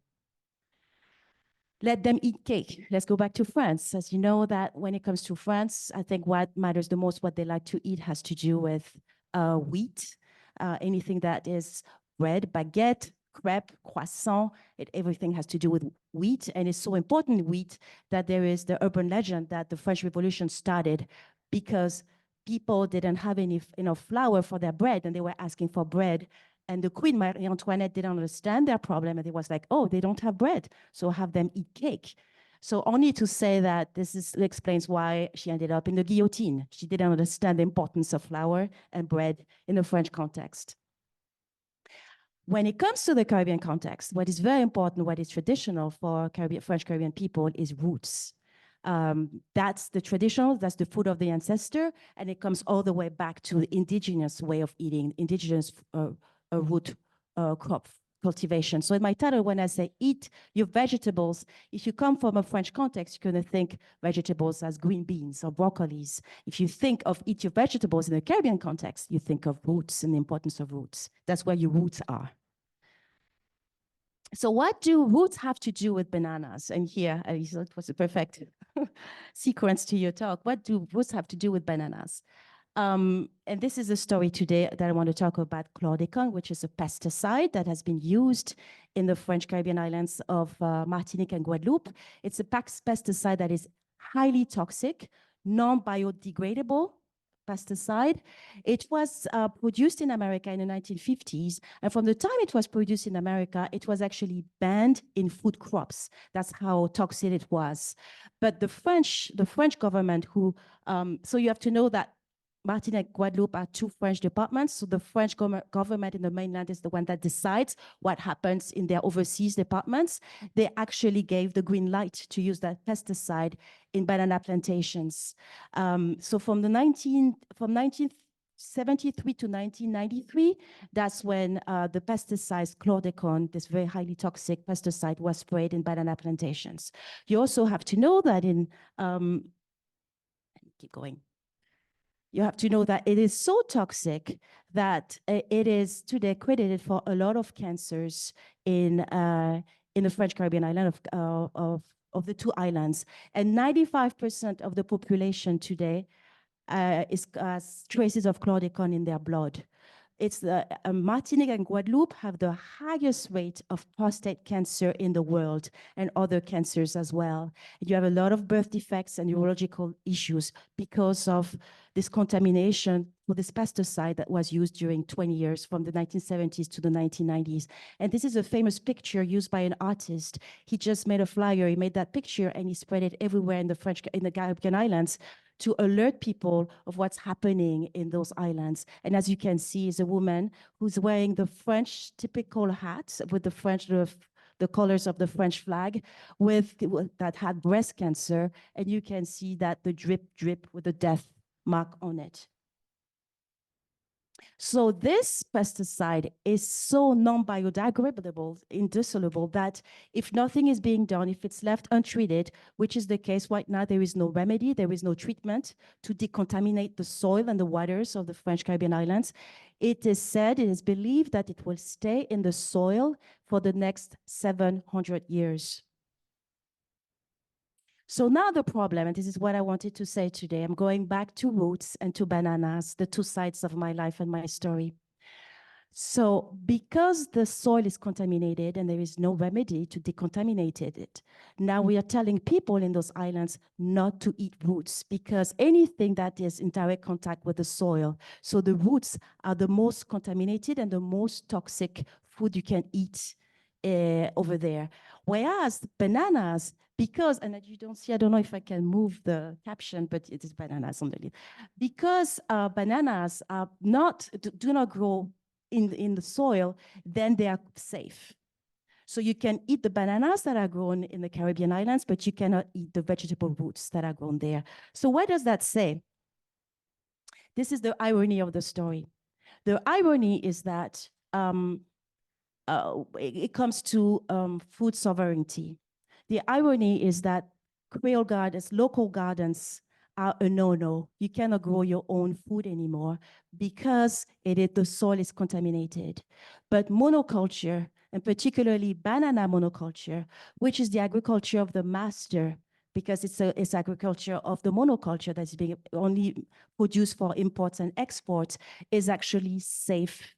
Let them eat cake. Let's go back to France. As you know, that when it comes to France, I think what matters the most, what they like to eat, has to do with wheat. Anything that is bread, baguette, crepe, croissant, everything has to do with wheat. And it's so important, wheat, that there is the urban legend that the French Revolution started because people didn't have enough flour for their bread, and they were asking for bread And the Queen Marie Antoinette didn't understand their problem, and it was like, oh, they don't have bread, so have them eat cake. So only to say that explains why she ended up in the guillotine. She didn't understand the importance of flour and bread in the French context. When it comes to the Caribbean context, what is very important, what is traditional for French Caribbean people is roots. That's the traditional, that's the food of the ancestor, and it comes all the way back to the indigenous way of eating, indigenous root crop cultivation. So in my title, when I say eat your vegetables, if you come from a French context, you're going to think vegetables as green beans or broccolis. If you think of eat your vegetables in a Caribbean context, you think of roots and the importance of roots. That's where your roots are. So what do roots have to do with bananas? And here, it was a perfect sequence to your talk. What do roots have to do with bananas? And this is a story today that I want to talk about chlordécone, which is a pesticide that has been used in the French Caribbean islands of Martinique and Guadeloupe. It's a pesticide that is highly toxic, non-biodegradable pesticide. It was produced in America in the 1950s. And from the time it was produced in America, it was actually banned in food crops. That's how toxic it was. But the French government so you have to know that Martinique and Guadeloupe are two French departments. So the French government in the mainland is the one that decides what happens in their overseas departments. They actually gave the green light to use that pesticide in banana plantations. So from 1973 to 1993, that's when the pesticide chlordécone, this very highly toxic pesticide, was sprayed in banana plantations. You also have to know that keep going. You have to know that it is so toxic that it is today credited for a lot of cancers in the French Caribbean island of the two islands. And 95% of the population today has traces of chlordécone in their blood. It's Martinique and Guadeloupe have the highest rate of prostate cancer in the world and other cancers as well. You have a lot of birth defects and neurological issues because of this contamination with this pesticide that was used during 20 years from the 1970s to the 1990s. And this is a famous picture used by an artist. He just made a flyer, he made that picture and he spread it everywhere in the Caribbean islands to alert people of what's happening in those islands. And as you can see, is a woman who's wearing the French typical hat with the colors of the French flag that had breast cancer. And you can see that the drip with the death mark on it. So this pesticide is so non-biodegradable, indissoluble, that if nothing is being done, if it's left untreated, which is the case right now, there is no remedy, there is no treatment to decontaminate the soil and the waters of the French Caribbean islands. It is believed that it will stay in the soil for the next 700 years. So now the problem, and this is what I wanted to say today, I'm going back to roots and to bananas, the two sides of my life and my story. So because the soil is contaminated and there is no remedy to decontaminate it, now we are telling people in those islands not to eat roots because anything that is in direct contact with the soil, so the roots are the most contaminated and the most toxic food you can eat over there. Whereas bananas, because, and you don't see, I don't know if I can move the caption, but it is bananas on the lid. Because bananas are do not grow in the soil, then they are safe. So you can eat the bananas that are grown in the Caribbean islands, but you cannot eat the vegetable roots that are grown there. So what does that say? This is the irony of the story. The irony is that it comes to food sovereignty. The irony is that Creole gardens, local gardens are a no-no. You cannot grow your own food anymore because the soil is contaminated. But monoculture, and particularly banana monoculture, which is the agriculture of the master, because it's agriculture of the monoculture that's being only produced for imports and exports, is actually safe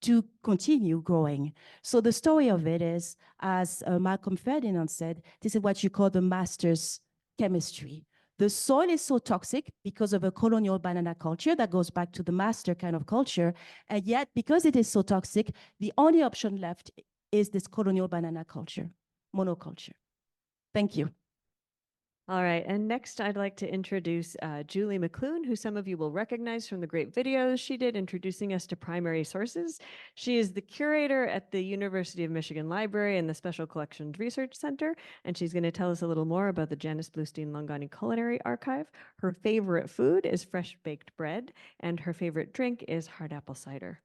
to continue growing. So the story of it is, as Malcolm Ferdinand said, this is what you call the master's chemistry. The soil is so toxic because of a colonial banana culture that goes back to the master kind of culture. And yet, because it is so toxic, the only option left is this colonial banana culture, monoculture. Thank you. All right, and next I'd like to introduce Julie McClune, who some of you will recognize from the great videos she did introducing us to primary sources. She is the curator at the University of Michigan Library and the Special Collections Research Center, and she's going to tell us a little more about the Janice Bluestein Longani Culinary Archive. Her favorite food is fresh baked bread, and her favorite drink is hard apple cider.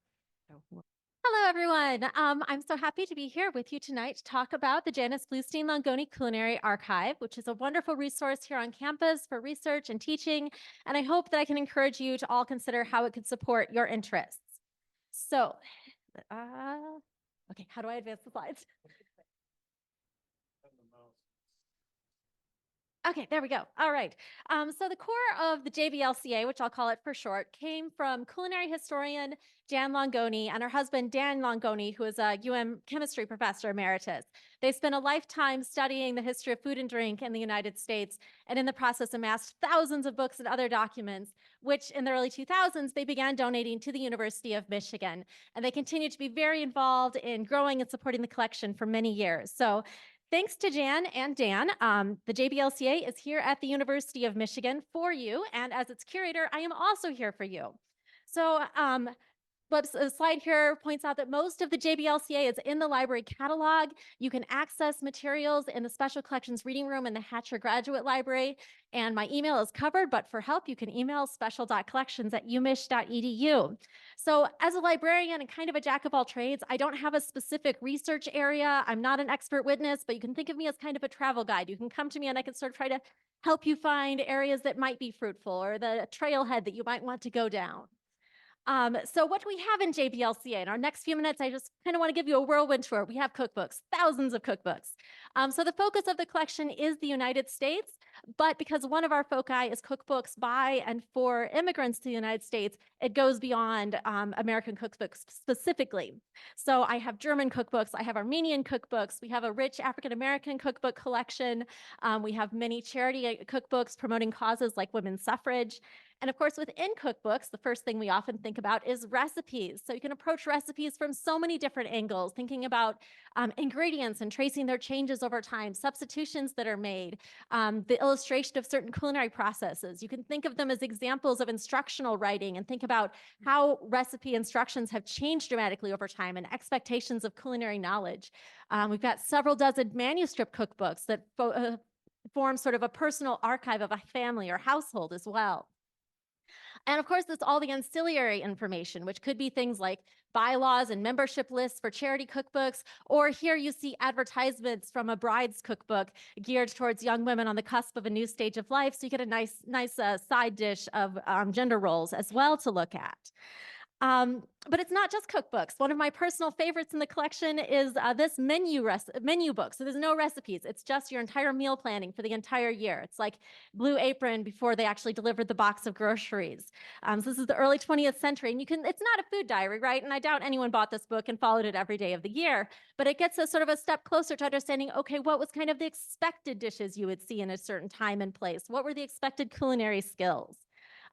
Hello, everyone. I'm so happy to be here with you tonight to talk about the Janice Bluestein Longoni Culinary Archive, which is a wonderful resource here on campus for research and teaching. And I hope that I can encourage you to all consider how it could support your interests. So, okay, how do I advance the slides? Okay, there we go. All right. So the core of the JBLCA, which I'll call it for short, came from culinary historian Jan Longoni and her husband, Dan Longoni, who is a chemistry professor emeritus. They spent a lifetime studying the history of food and drink in the United States, and in the process amassed thousands of books and other documents, which in the early 2000s, they began donating to the University of Michigan. And they continued to be very involved in growing and supporting the collection for many years. So thanks to Jan and Dan, the JBLCA is here at the University of Michigan for you. And as its curator, I am also here for you. So the slide here points out that most of the JBLCA is in the library catalog. You can access materials in the Special Collections Reading Room in the Hatcher Graduate Library. And my email is covered, but for help, you can email special.collections@umich.edu. So as a librarian and kind of a jack of all trades, I don't have a specific research area. I'm not an expert witness, but you can think of me as kind of a travel guide. You can come to me and I can sort of try to help you find areas that might be fruitful or the trailhead that you might want to go down. So what do we have in JBLCA? In our next few minutes, I just kind of want to give you a whirlwind tour. We have cookbooks, thousands of cookbooks. So the focus of the collection is the United States, but because one of our foci is cookbooks by and for immigrants to the United States, it goes beyond American cookbooks specifically. So I have German cookbooks, I have Armenian cookbooks, we have a rich African-American cookbook collection, we have many charity cookbooks promoting causes like women's suffrage. And of course, within cookbooks, the first thing we often think about is recipes. So you can approach recipes from so many different angles, thinking about ingredients and tracing their changes over time, substitutions that are made, the illustration of certain culinary processes. You can think of them as examples of instructional writing and think about how recipe instructions have changed dramatically over time and expectations of culinary knowledge. We've got several dozen manuscript cookbooks that form sort of a personal archive of a family or household as well. And of course, there's all the ancillary information, which could be things like bylaws and membership lists for charity cookbooks, or here you see advertisements from a bride's cookbook geared towards young women on the cusp of a new stage of life. So you get a nice side dish of gender roles as well to look at. But it's not just cookbooks. One of my personal favorites in the collection is this menu book. So there's no recipes. It's just your entire meal planning for the entire year. It's like Blue Apron before they actually delivered the box of groceries. So this is the early 20th century, and it's not a food diary, right? And I doubt anyone bought this book and followed it every day of the year, but it gets us sort of a step closer to understanding, okay, what was kind of the expected dishes you would see in a certain time and place? What were the expected culinary skills?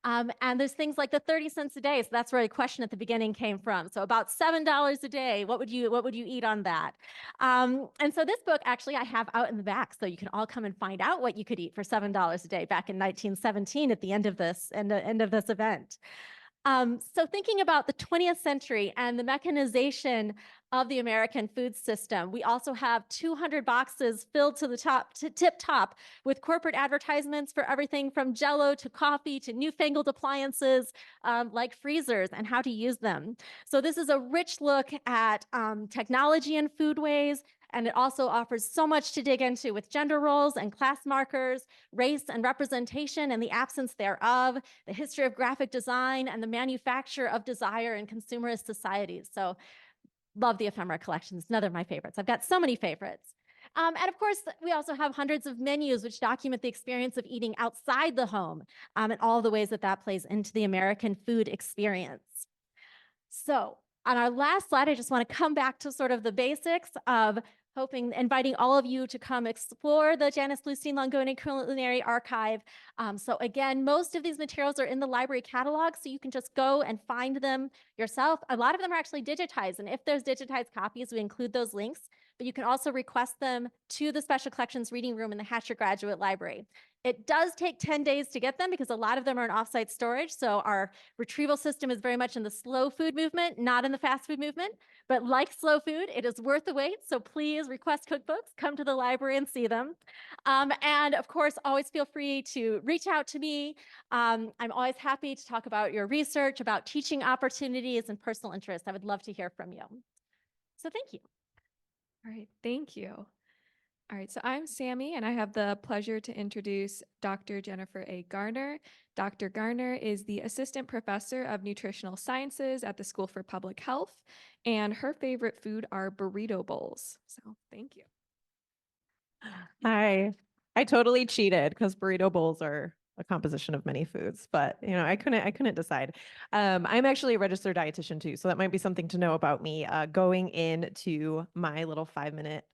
And there's things like the 30 cents a day. So that's where a question at the beginning came from. So about $7 a day, what would you eat on that? And so this book actually I have out in the back, so you can all come and find out what you could eat for $7 a day back in 1917 at the end of this event. So thinking about the 20th century and the mechanization of the American food system, we also have 200 boxes filled to the tip top with corporate advertisements for everything from Jell-O to coffee to newfangled appliances like freezers and how to use them. So this is a rich look at technology and foodways, and it also offers so much to dig into with gender roles and class markers, race and representation and the absence thereof, the history of graphic design, and the manufacture of desire in consumerist societies. So love the ephemera collection. It's another of my favorites. I've got so many favorites. And of course, we also have hundreds of menus which document the experience of eating outside the home and all the ways that that plays into the American food experience. So on our last slide, I just want to come back to sort of the basics of inviting all of you to come explore the Janice Bluestein Longoni Culinary Archive. So again, most of these materials are in the library catalog, so you can just go and find them yourself. A lot of them are actually digitized, and if there's digitized copies, we include those links, but you can also request them to the Special Collections Reading Room in the Hatcher Graduate Library. It does take 10 days to get them because a lot of them are in offsite storage. So our retrieval system is very much in the slow food movement, not in the fast food movement. But like slow food, it is worth the wait. So please request cookbooks, come to the library and see them. And of course, always feel free to reach out to me. I'm always happy to talk about your research, about teaching opportunities and personal interests. I would love to hear from you. So thank you. All right, thank you. All right, so I'm Sammy, and I have the pleasure to introduce Dr. Jennifer A. Garner. Dr. Garner is the Assistant Professor of Nutritional Sciences at the School for Public Health, and her favorite food are burrito bowls. So thank you. Hi. I totally cheated because burrito bowls are a composition of many foods, but I couldn't decide. I'm actually a registered dietitian too, so that might be something to know about me. Going into my little 5-minute.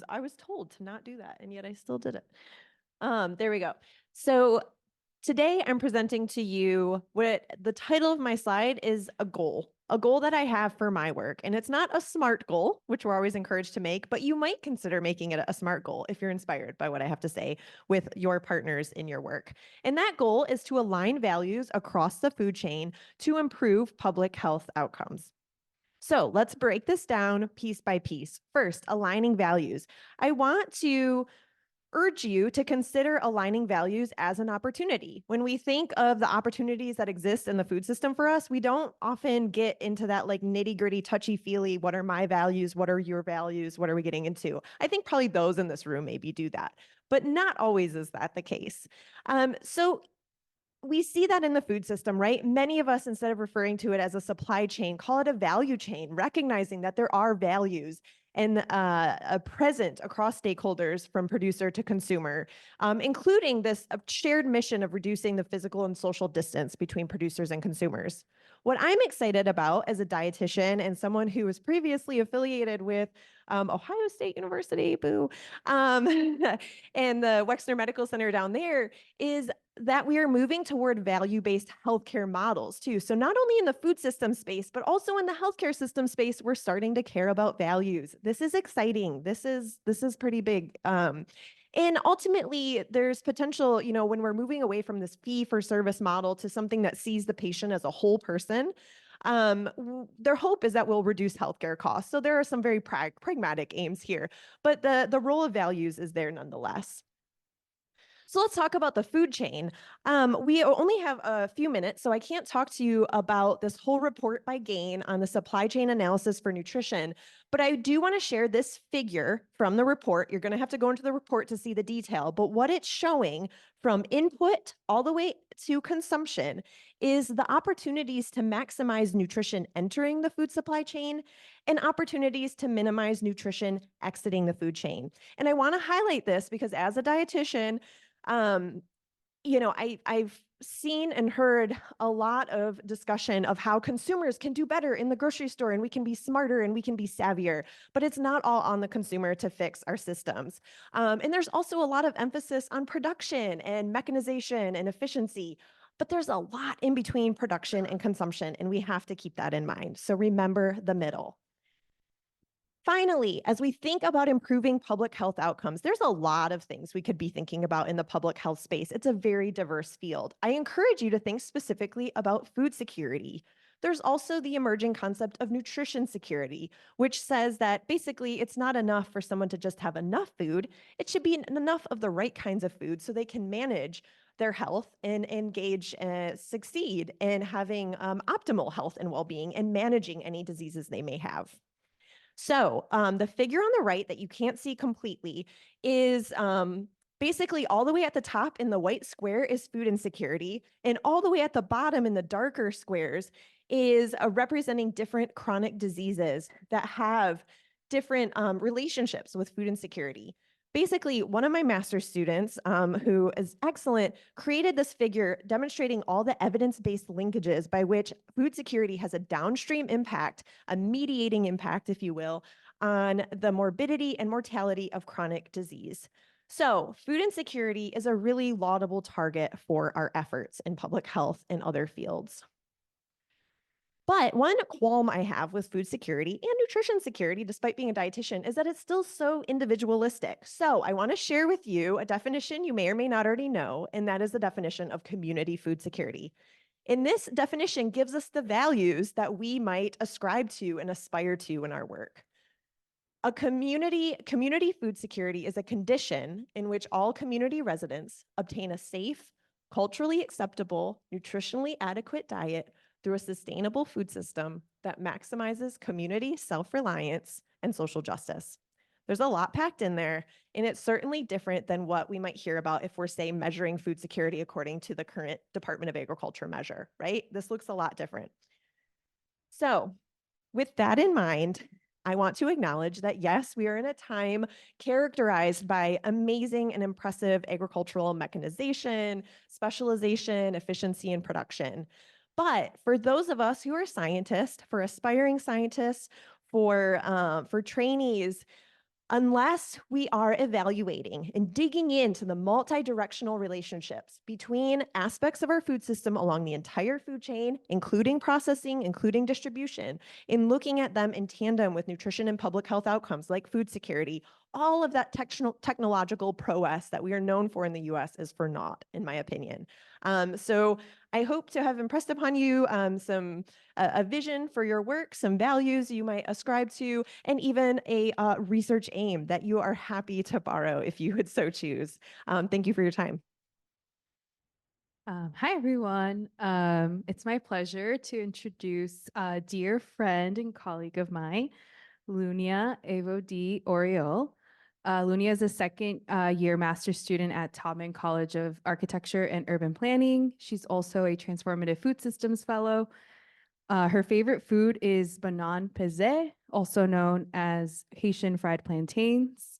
I was told to not do that, and yet I still did it. There we go. So today I'm presenting to you what the title of my slide is: a goal that I have for my work. And it's not a SMART goal, which we're always encouraged to make, but you might consider making it a SMART goal if you're inspired by what I have to say with your partners in your work. And that goal is to align values across the food chain to improve public health outcomes. So let's break this down piece by piece. First, aligning values. I want to urge you to consider aligning values as an opportunity. When we think of the opportunities that exist in the food system for us, we don't often get into that like nitty-gritty, touchy-feely, what are my values? What are your values? What are we getting into? I think probably those in this room maybe do that, but not always is that the case. So we see that in the food system, right? Many of us, instead of referring to it as a supply chain, call it a value chain, recognizing that there are values and present across stakeholders from producer to consumer, including this shared mission of reducing the physical and social distance between producers and consumers. What I'm excited about as a dietitian and someone who was previously affiliated with Ohio State University, boo, and the Wexner Medical Center down there is that we are moving toward value-based healthcare models too. So not only in the food system space, but also in the healthcare system space, we're starting to care about values. This is exciting. This is pretty big. And ultimately, there's potential, when we're moving away from this fee-for-service model to something that sees the patient as a whole person, their hope is that we'll reduce healthcare costs. So there are some very pragmatic aims here, but the role of values is there nonetheless. So let's talk about the food chain. We only have a few minutes, so I can't talk to you about this whole report by Gain on the supply chain analysis for nutrition, but I do want to share this figure from the report. You're going to have to go into the report to see the detail, but what it's showing from input all the way to consumption is the opportunities to maximize nutrition entering the food supply chain and opportunities to minimize nutrition exiting the food chain. And I want to highlight this because as a dietitian, I've seen and heard a lot of discussion of how consumers can do better in the grocery store and we can be smarter and we can be savvier, but it's not all on the consumer to fix our systems. And there's also a lot of emphasis on production and mechanization and efficiency, but there's a lot in between production and consumption, and we have to keep that in mind. So remember the middle. Finally, as we think about improving public health outcomes, there's a lot of things we could be thinking about in the public health space. It's a very diverse field. I encourage you to think specifically about food security. There's also the emerging concept of nutrition security, which says that basically it's not enough for someone to just have enough food. It should be enough of the right kinds of food so they can manage their health and engage, succeed in having optimal health and well-being and managing any diseases they may have. So the figure on the right that you can't see completely is basically all the way at the top in the white square is food insecurity, and all the way at the bottom in the darker squares is representing different chronic diseases that have different relationships with food insecurity. Basically, one of my master's students, who is excellent, created this figure demonstrating all the evidence-based linkages by which food security has a downstream impact, a mediating impact, if you will, on the morbidity and mortality of chronic disease. So food insecurity is a really laudable target for our efforts in public health and other fields. But one qualm I have with food security and nutrition security, despite being a dietitian, is that it's still so individualistic. So I want to share with you a definition you may or may not already know, and that is the definition of community food security. And this definition gives us the values that we might ascribe to and aspire to in our work. A community food security is a condition in which all community residents obtain a safe, culturally acceptable, nutritionally adequate diet through a sustainable food system that maximizes community self-reliance and social justice. There's a lot packed in there, and it's certainly different than what we might hear about if we're, say, measuring food security according to the current Department of Agriculture measure, right? This looks a lot different. So with that in mind, I want to acknowledge that, yes, we are in a time characterized by amazing and impressive agricultural mechanization, specialization, efficiency, and production. But for those of us who are scientists, for aspiring scientists, for trainees, unless we are evaluating and digging into the multi-directional relationships between aspects of our food system along the entire food chain, including processing, including distribution, in looking at them in tandem with nutrition and public health outcomes like food security, all of that technological prowess that we are known for in the US is for naught, in my opinion. So I hope to have impressed upon you a vision for your work, some values you might ascribe to, and even a research aim that you are happy to borrow if you would so choose. Thank you for your time. Hi, everyone. It's my pleasure to introduce a dear friend and colleague of mine, Lunia Evo D. Oriol. Lunia is a second year master's student at Taubman College of Architecture and Urban Planning. She's also a Transformative Food Systems Fellow. Her favorite food is banan peze, also known as Haitian fried plantains.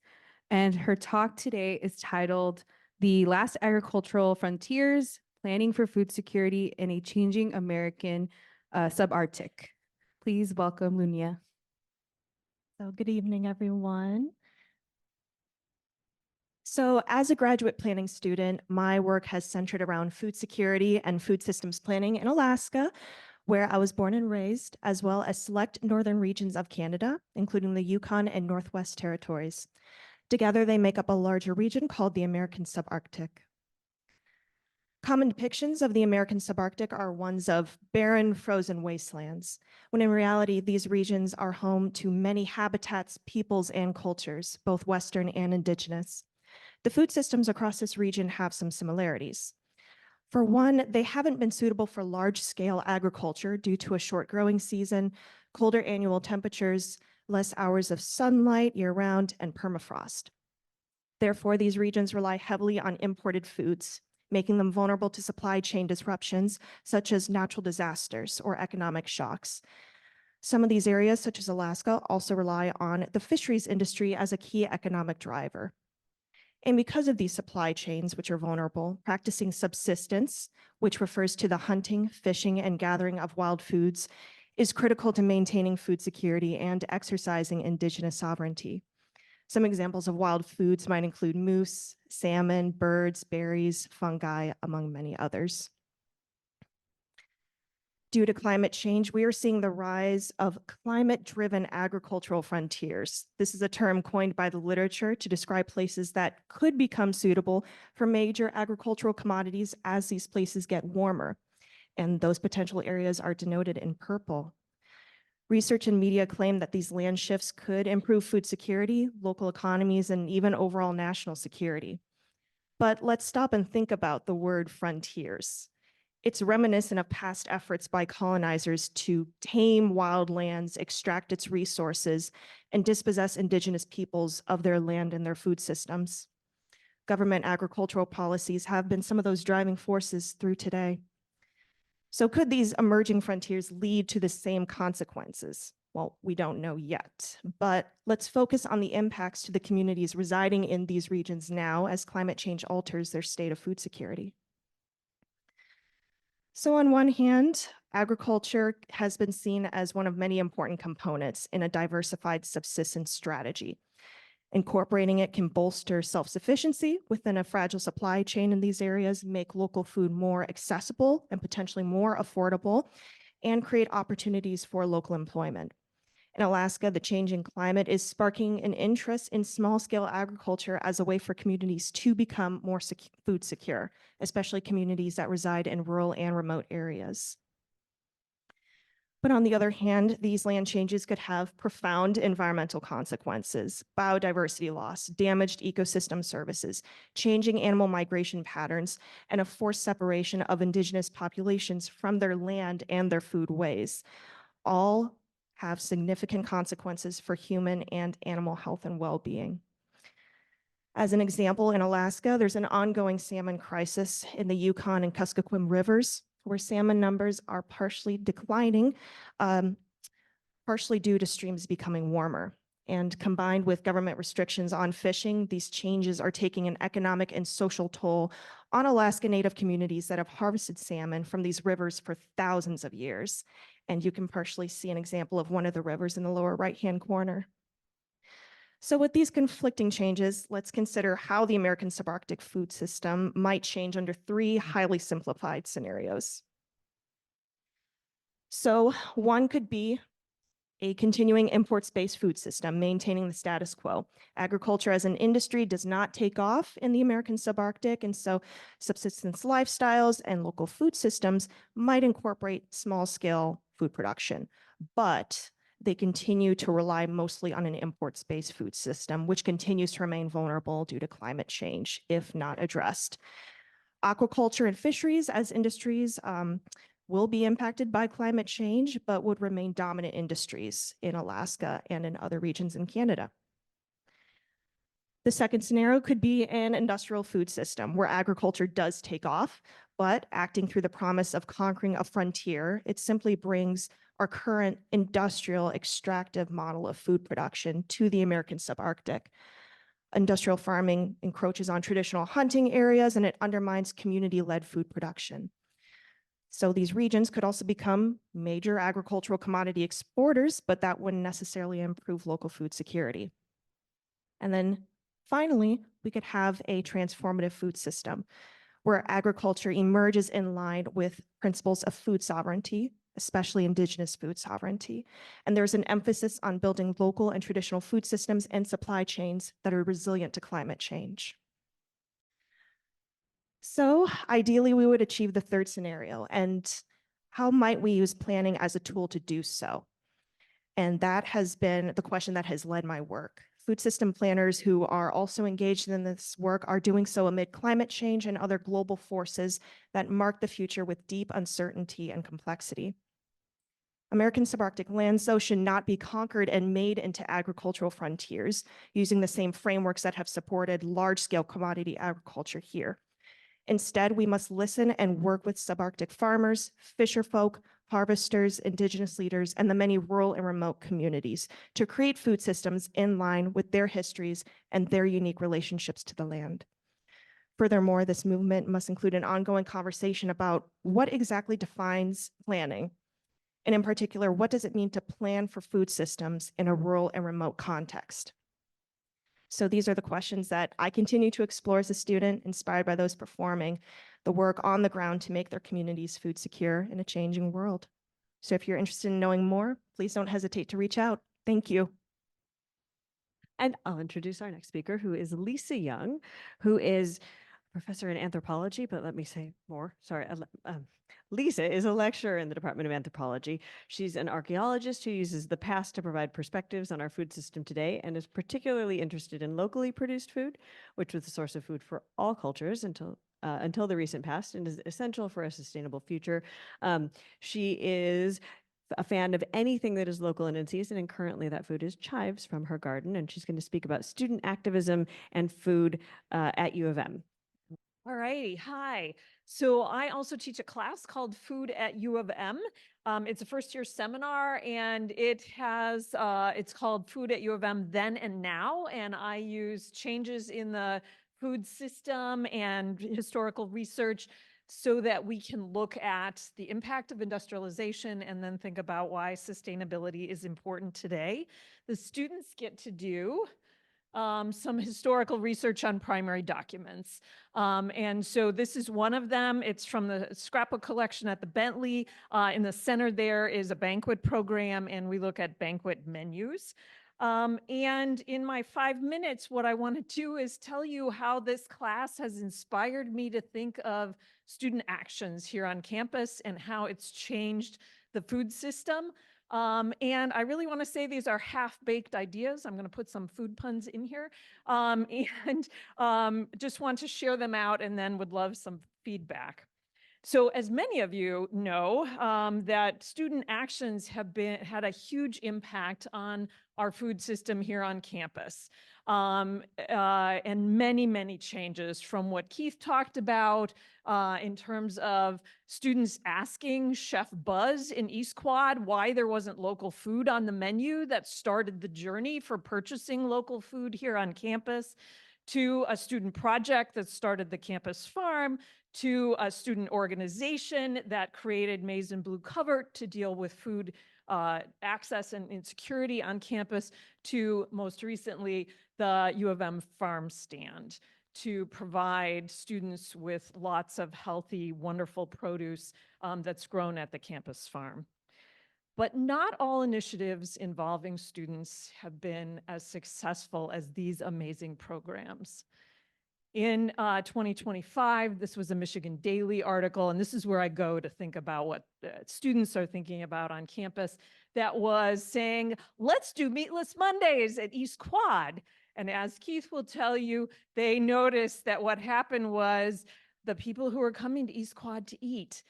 And her talk today is titled The Last Agricultural Frontiers, Planning for Food Security in a Changing American Subarctic. Please welcome Lunia. So good evening, everyone. So as a graduate planning student, my work has centered around food security and food systems planning in Alaska, where I was born and raised, as well as select northern regions of Canada, including the Yukon and Northwest Territories. Together, they make up a larger region called the American Subarctic. Common depictions of the American subarctic are ones of barren, frozen wastelands, when in reality, these regions are home to many habitats, peoples, and cultures, both Western and Indigenous. The food systems across this region have some similarities. For one, they haven't been suitable for large-scale agriculture due to a short growing season, colder annual temperatures, less hours of sunlight year-round, and permafrost. Therefore, these regions rely heavily on imported foods, making them vulnerable to supply chain disruptions, such as natural disasters or economic shocks. Some of these areas, such as Alaska, also rely on the fisheries industry as a key economic driver. And because of these supply chains, which are vulnerable, practicing subsistence, which refers to the hunting, fishing, and gathering of wild foods, is critical to maintaining food security and exercising Indigenous sovereignty. Some examples of wild foods might include moose, salmon, birds, berries, fungi, among many others. Due to climate change, we are seeing the rise of climate-driven agricultural frontiers. This is a term coined by the literature to describe places that could become suitable for major agricultural commodities as these places get warmer. And those potential areas are denoted in purple. Research and media claim that these land shifts could improve food security, local economies, and even overall national security. But let's stop and think about the word frontiers. It's reminiscent of past efforts by colonizers to tame wild lands, extract its resources, and dispossess Indigenous peoples of their land and their food systems. Government agricultural policies have been some of those driving forces through today. So could these emerging frontiers lead to the same consequences? Well, we don't know yet, but let's focus on the impacts to the communities residing in these regions now as climate change alters their state of food security. So on one hand, agriculture has been seen as one of many important components in a diversified subsistence strategy. Incorporating it can bolster self-sufficiency within a fragile supply chain in these areas, make local food more accessible and potentially more affordable, and create opportunities for local employment. In Alaska, the changing climate is sparking an interest in small-scale agriculture as a way for communities to become more food secure, especially communities that reside in rural and remote areas. But on the other hand, these land changes could have profound environmental consequences: biodiversity loss, damaged ecosystem services, changing animal migration patterns, and a forced separation of indigenous populations from their land and their foodways. All have significant consequences for human and animal health and well-being. As an example, in Alaska, there's an ongoing salmon crisis in the Yukon and Kuskokwim rivers, where salmon numbers are partially declining, partially due to streams becoming warmer. And combined with government restrictions on fishing, these changes are taking an economic and social toll on Alaska Native communities that have harvested salmon from these rivers for thousands of years. And you can partially see an example of one of the rivers in the lower right-hand corner. So with these conflicting changes, let's consider how the American subarctic food system might change under three highly simplified scenarios. So one could be a continuing imports-based food system, maintaining the status quo. Agriculture as an industry does not take off in the American subarctic, and so subsistence lifestyles and local food systems might incorporate small-scale food production, but they continue to rely mostly on an imports-based food system, which continues to remain vulnerable due to climate change if not addressed. Aquaculture and fisheries as industries will be impacted by climate change, but would remain dominant industries in Alaska and in other regions in Canada. The second scenario could be an industrial food system where agriculture does take off, but acting through the promise of conquering a frontier, it simply brings our current industrial extractive model of food production to the American subarctic. Industrial farming encroaches on traditional hunting areas and it undermines community-led food production. So these regions could also become major agricultural commodity exporters, but that wouldn't necessarily improve local food security. And then finally, we could have a transformative food system where agriculture emerges in line with principles of food sovereignty, especially indigenous food sovereignty. And there's an emphasis on building local and traditional food systems and supply chains that are resilient to climate change. So ideally, we would achieve the third scenario. And how might we use planning as a tool to do so? And that has been the question that has led my work. Food system planners who are also engaged in this work are doing so amid climate change and other global forces that mark the future with deep uncertainty and complexity. American subarctic lands, though, should not be conquered and made into agricultural frontiers using the same frameworks that have supported large-scale commodity agriculture here. Instead, we must listen and work with subarctic farmers, fisherfolk, harvesters, indigenous leaders, and the many rural and remote communities to create food systems in line with their histories and their unique relationships to the land. Furthermore, this movement must include an ongoing conversation about what exactly defines planning, and in particular, what does it mean to plan for food systems in a rural and remote context? So these are the questions that I continue to explore as a student, inspired by those performing the work on the ground to make their communities food secure in a changing world. So if you're interested in knowing more, please don't hesitate to reach out. Thank you. And I'll introduce our next speaker, who is Lisa Young, who is professor in anthropology, but let me say more. Sorry. Lisa is a lecturer in the Department of Anthropology. She's an archaeologist who uses the past to provide perspectives on our food system today and is particularly interested in locally produced food, which was the source of food for all cultures until the recent past and is essential for a sustainable future. She is a fan of anything that is local and in season, and currently that food is chives from her garden, and she's going to speak about student activism and food at U of M. All righty. Hi. So I also teach a class called Food at U of M. It's a first-year seminar, and it's called Food at U of M Then and Now, and I use changes in the food system and historical research so that we can look at the impact of industrialization and then think about why sustainability is important today. The students get to do some historical research on primary documents. And so this is one of them. It's from the scrapbook collection at the Bentley. In the center there is a banquet program, and we look at banquet menus. And in my 5 minutes, what I want to do is tell you how this class has inspired me to think of student actions here on campus and how it's changed the food system. And I really want to say these are half-baked ideas. I'm going to put some food puns in here. And just want to share them out and then would love some feedback. So as many of you know, that student actions have had a huge impact on our food system here on campus. And many, many changes from what Keith talked about in terms of students asking Chef Buzz in East Quad why there wasn't local food on the menu that started the journey for purchasing local food here on campus, to a student project that started the campus farm, to a student organization that created Maize and Blue Covert to deal with food access and insecurity on campus, to most recently the U of M farm stand to provide students with lots of healthy, wonderful produce that's grown at the campus farm. But not all initiatives involving students have been as successful as these amazing programs. In 2025, this was a Michigan Daily article, and this is where I go to think about what students are thinking about on campus, that was saying, let's do Meatless Mondays at East Quad. And as Keith will tell you, they noticed that what happened was the people who were coming to East Quad to eat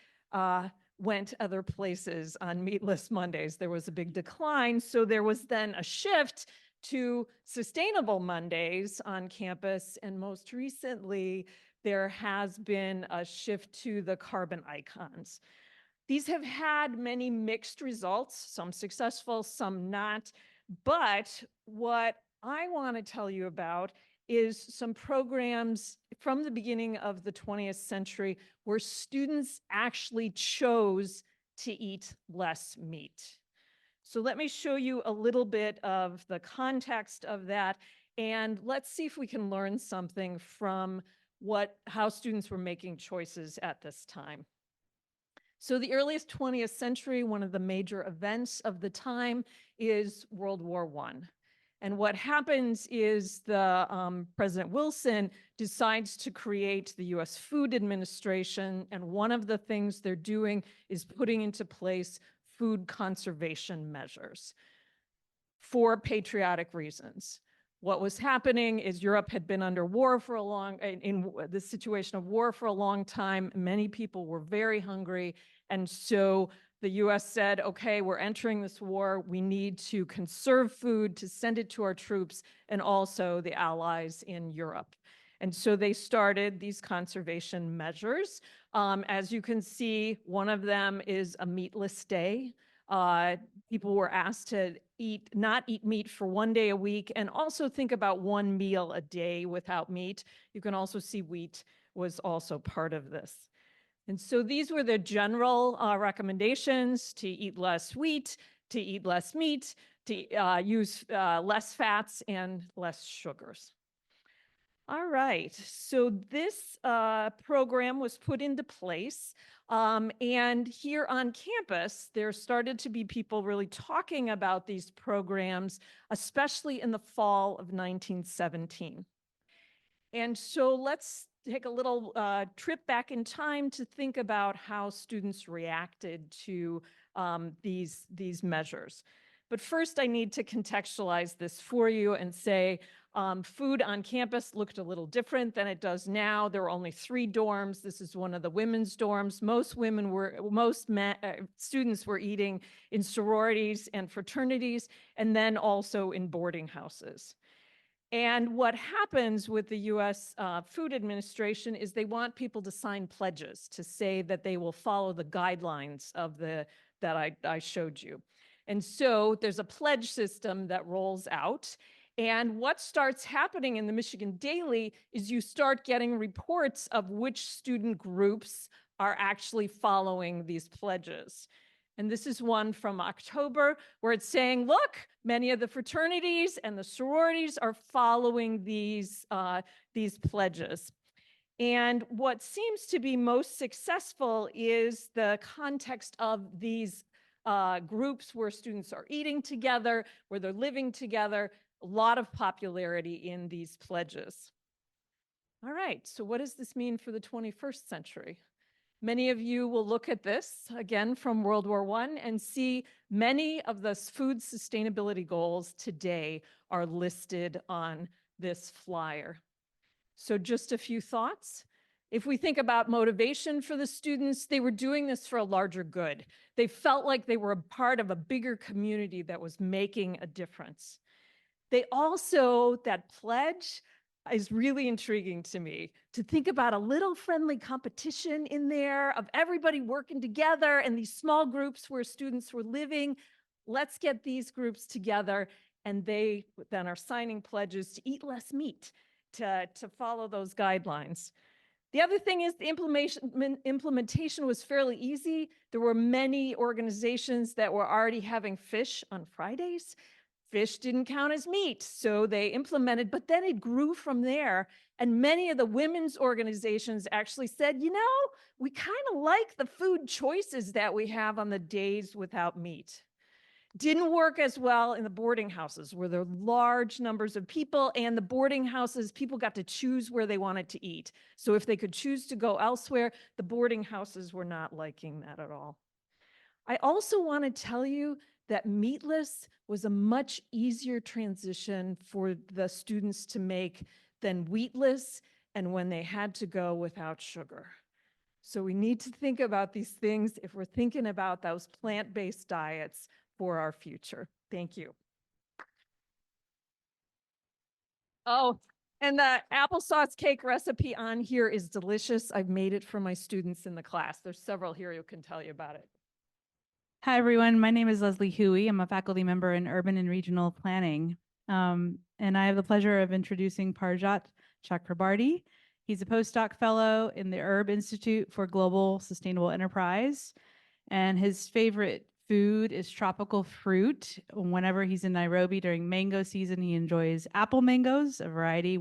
went other places on Meatless Mondays. There was a big decline, so there was then a shift to Sustainable Mondays on campus, and most recently, there has been a shift to the carbon icons. These have had many mixed results, some successful, some not, but what I want to tell you about is some programs from the beginning of the 20th century where students actually chose to eat less meat. So let me show you a little bit of the context of that, and let's see if we can learn something from how students were making choices at this time. So the earliest 20th century, one of the major events of the time is World War I. And what happens is President Wilson decides to create the US Food Administration, and one of the things they're doing is putting into place food conservation measures for patriotic reasons. What was happening is Europe had been under war for in the situation of war for a long time. Many people were very hungry. And so the US said, okay, we're entering this war. We need to conserve food to send it to our troops and also the allies in Europe. And so they started these conservation measures. As you can see, one of them is a meatless day. People were asked to not eat meat for 1 day a week, and also think about one meal a day without meat. You can also see wheat was also part of this. And so these were the general recommendations: to eat less wheat, to eat less meat, to use less fats and less sugars. All right, so this program was put into place, and here on campus, there started to be people really talking about these programs, especially in the fall of 1917. And so let's take a little trip back in time to think about how students reacted to these measures. But first, I need to contextualize this for you and say food on campus looked a little different than it does now. There were only 3 dorms. This is one of the women's dorms. Most students were eating in sororities and fraternities, and then also in boarding houses. And what happens with the US Food Administration is they want people to sign pledges to say that they will follow the guidelines of the that I showed you. And so there's a pledge system that rolls out. And what starts happening in the Michigan Daily is you start getting reports of which student groups are actually following these pledges. And this is one from October where it's saying, look, many of the fraternities and the sororities are following these pledges. And what seems to be most successful is the context of these groups where students are eating together, where they're living together, a lot of popularity in these pledges. All right, so what does this mean for the 21st century? Many of you will look at this, again, from World War I and see many of the food sustainability goals today are listed on this flyer. So just a few thoughts. If we think about motivation for the students, they were doing this for a larger good. They felt like they were a part of a bigger community that was making a difference. They also, that pledge is really intriguing to me, to think about a little friendly competition in there of everybody working together and these small groups where students were living. Let's get these groups together, and they then are signing pledges to eat less meat, to follow those guidelines. The other thing is the implementation was fairly easy. There were many organizations that were already having fish on Fridays. Fish didn't count as meat, so they implemented, but then it grew from there. And many of the women's organizations actually said, you know, we kind of like the food choices that we have on the days without meat. Didn't work as well in the boarding houses where there are large numbers of people, and the boarding houses, people got to choose where they wanted to eat. So if they could choose to go elsewhere, the boarding houses were not liking that at all. I also want to tell you that meatless was a much easier transition for the students to make than wheatless and when they had to go without sugar. So we need to think about these things if we're thinking about those plant-based diets for our future. Thank you. Oh, and the applesauce cake recipe on here is delicious. I've made it for my students in the class. There's several here who can tell you about it. Hi, everyone. My name is Leslie Huey. I'm a faculty member in urban and regional planning. And I have the pleasure of introducing Parjat Chakrabarty. He's a postdoc fellow in the Herb Institute for Global Sustainable Enterprise. And his favorite food is tropical fruit. Whenever he's in Nairobi during mango season, he enjoys apple mangoes, a variety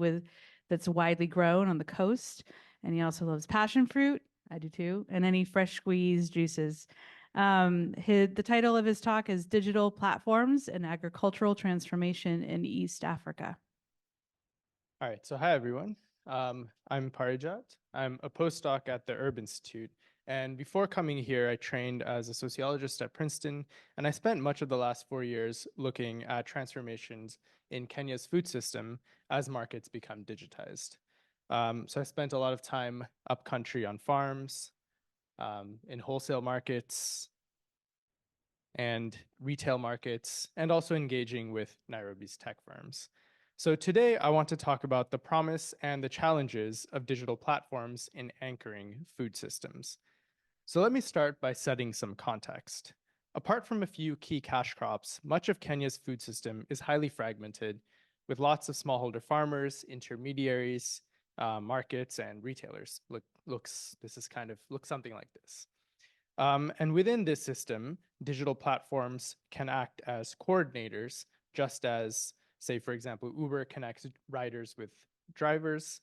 that's widely grown on the coast. And he also loves passion fruit. I do too. And any fresh squeezed juices. The title of his talk is Digital Platforms and Agricultural Transformation in East Africa. All right, so hi everyone. I'm Parijat. I'm a postdoc at the Herb Institute. And before coming here, I trained as a sociologist at Princeton, and I spent much of the last 4 years looking at transformations in Kenya's food system as markets become digitized. So I spent a lot of time upcountry on farms, in wholesale markets and retail markets, and also engaging with Nairobi's tech firms. So today I want to talk about the promise and the challenges of digital platforms in anchoring food systems. So let me start by setting some context. Apart from a few key cash crops, much of Kenya's food system is highly fragmented, with lots of smallholder farmers, intermediaries, markets, and retailers. Looks something like this. And within this system, digital platforms can act as coordinators, just as, say, for example, Uber connects riders with drivers.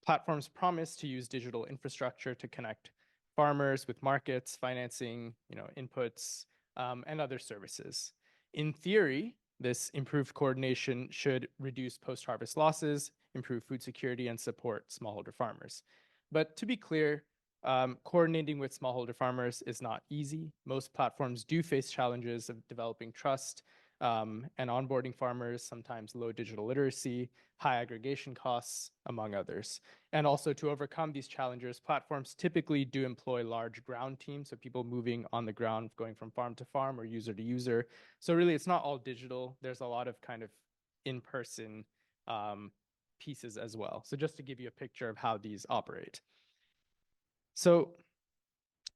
Platforms promise to use digital infrastructure to connect farmers with markets, financing, inputs, and other services. In theory, this improved coordination should reduce post-harvest losses, improve food security, and support smallholder farmers. But to be clear, coordinating with smallholder farmers is not easy. Most platforms do face challenges of developing trust and onboarding farmers, sometimes low digital literacy, high aggregation costs, among others. And also to overcome these challenges, platforms typically do employ large ground teams, so people moving on the ground, going from farm to farm or user to user. So really, it's not all digital. There's a lot of kind of in-person pieces as well. So just to give you a picture of how these operate. So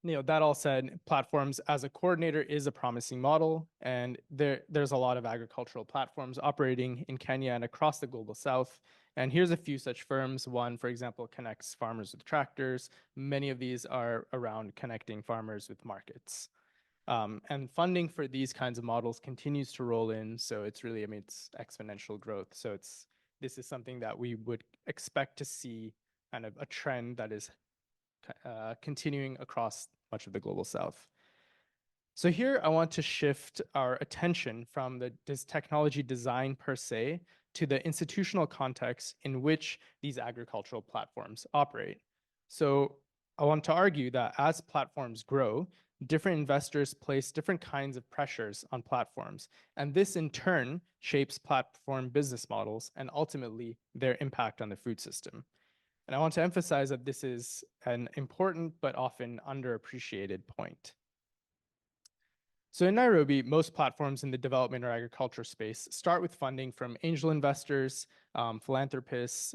That all said, platforms as a coordinator is a promising model, and there's a lot of agricultural platforms operating in Kenya and across the global south. And here's a few such firms. One, for example, connects farmers with tractors. Many of these are around connecting farmers with markets. And funding for these kinds of models continues to roll in. So it's really, it's exponential growth. So this is something that we would expect to see kind of a trend that is continuing across much of the global south. So here I want to shift our attention from this technology design per se to the institutional context in which these agricultural platforms operate. So I want to argue that as platforms grow, different investors place different kinds of pressures on platforms, and this in turn shapes platform business models and ultimately their impact on the food system. And I want to emphasize that this is an important but often underappreciated point. So in Nairobi, most platforms in the development or agriculture space start with funding from angel investors, philanthropists,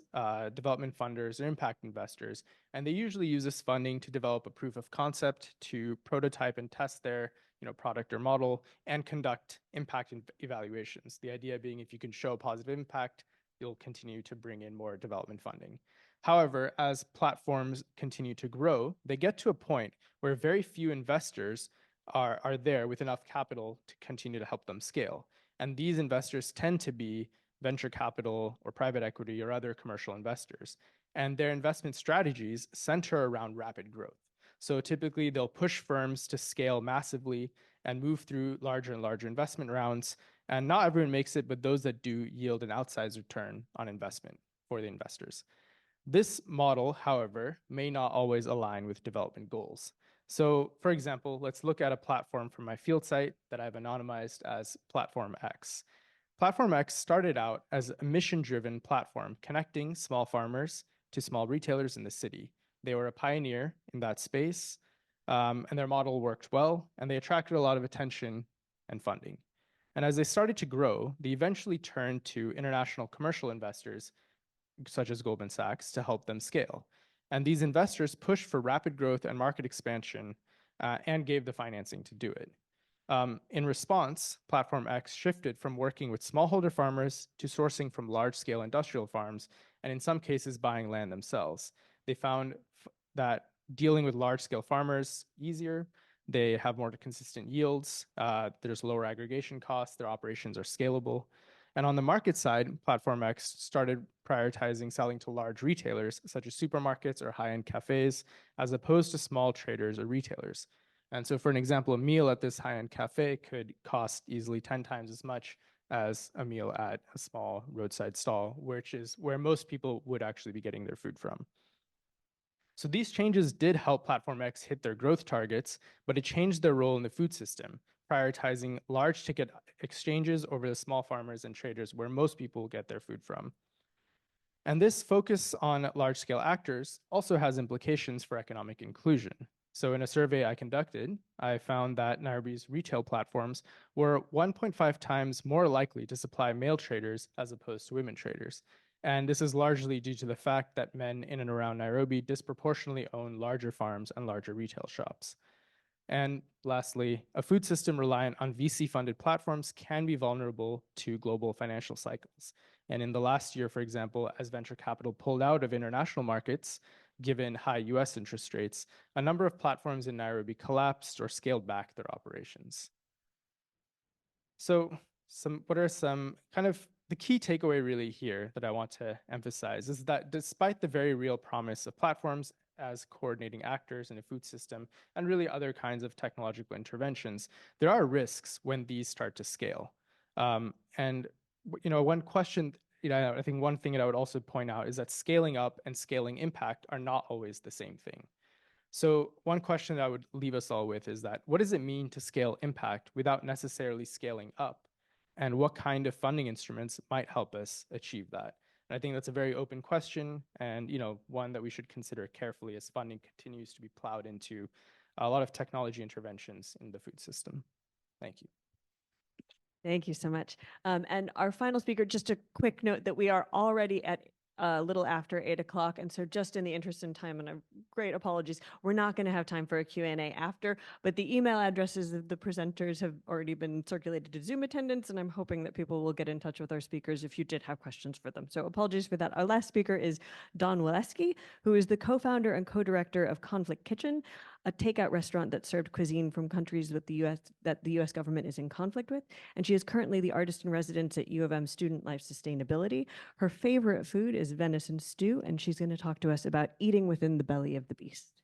development funders, or impact investors. And they usually use this funding to develop a proof of concept, to prototype and test their product or model, and conduct impact evaluations. The idea being if you can show a positive impact, you'll continue to bring in more development funding. However, as platforms continue to grow, they get to a point where very few investors are there with enough capital to continue to help them scale. And these investors tend to be venture capital or private equity or other commercial investors. And their investment strategies center around rapid growth. So typically they'll push firms to scale massively and move through larger and larger investment rounds. And not everyone makes it, but those that do yield an outsized return on investment for the investors. This model, however, may not always align with development goals. So for example, let's look at a platform from my field site that I've anonymized as Platform X. Platform X started out as a mission-driven platform connecting small farmers to small retailers in the city. They were a pioneer in that space, and their model worked well, and they attracted a lot of attention and funding. And as they started to grow, they eventually turned to international commercial investors such as Goldman Sachs to help them scale. And these investors pushed for rapid growth and market expansion and gave the financing to do it. In response, Platform X shifted from working with smallholder farmers to sourcing from large-scale industrial farms, and in some cases buying land themselves. They found that dealing with large-scale farmers easier, they have more consistent yields, there's lower aggregation costs, their operations are scalable. And on the market side, Platform X started prioritizing selling to large retailers, such as supermarkets or high-end cafes, as opposed to small traders or retailers. And so for an example, a meal at this high-end cafe could cost easily 10 times as much as a meal at a small roadside stall, which is where most people would actually be getting their food from. So these changes did help Platform X hit their growth targets, but it changed their role in the food system, prioritizing large ticket exchanges over the small farmers and traders where most people get their food from. And this focus on large-scale actors also has implications for economic inclusion. So in a survey I conducted, I found that Nairobi's retail platforms were 1.5 times more likely to supply male traders as opposed to women traders. And this is largely due to the fact that men in and around Nairobi disproportionately own larger farms and larger retail shops. And lastly, a food system reliant on VC-funded platforms can be vulnerable to global financial cycles. And in the last year, for example, as venture capital pulled out of international markets, given high US interest rates, a number of platforms in Nairobi collapsed or scaled back their operations. So what are some kind of the key takeaway really here that I want to emphasize is that despite the very real promise of platforms as coordinating actors in a food system and really other kinds of technological interventions, there are risks when these start to scale. And one question, I think one thing that I would also point out is that scaling up and scaling impact are not always the same thing. So one question that I would leave us all with is that what does it mean to scale impact without necessarily scaling up? And what kind of funding instruments might help us achieve that? And I think that's a very open question and one that we should consider carefully as funding continues to be plowed into a lot of technology interventions in the food system. Thank you. Thank you so much. And our final speaker, just a quick note that we are already at a little after 8 o'clock. And so just in the interest in time, and great apologies, we're not going to have time for a Q&A after, but the email addresses of the presenters have already been circulated to Zoom attendants, and I'm hoping that people will get in touch with our speakers if you did have questions for them. So apologies for that. Our last speaker is Don Waleski, who is the co-founder and co-director of Conflict Kitchen, a takeout restaurant that served cuisine from countries with that the US government is in conflict with. And she is currently the artist in residence at U of M Student Life Sustainability. Her favorite food is venison stew, and she's going to talk to us about eating within the belly of the beast.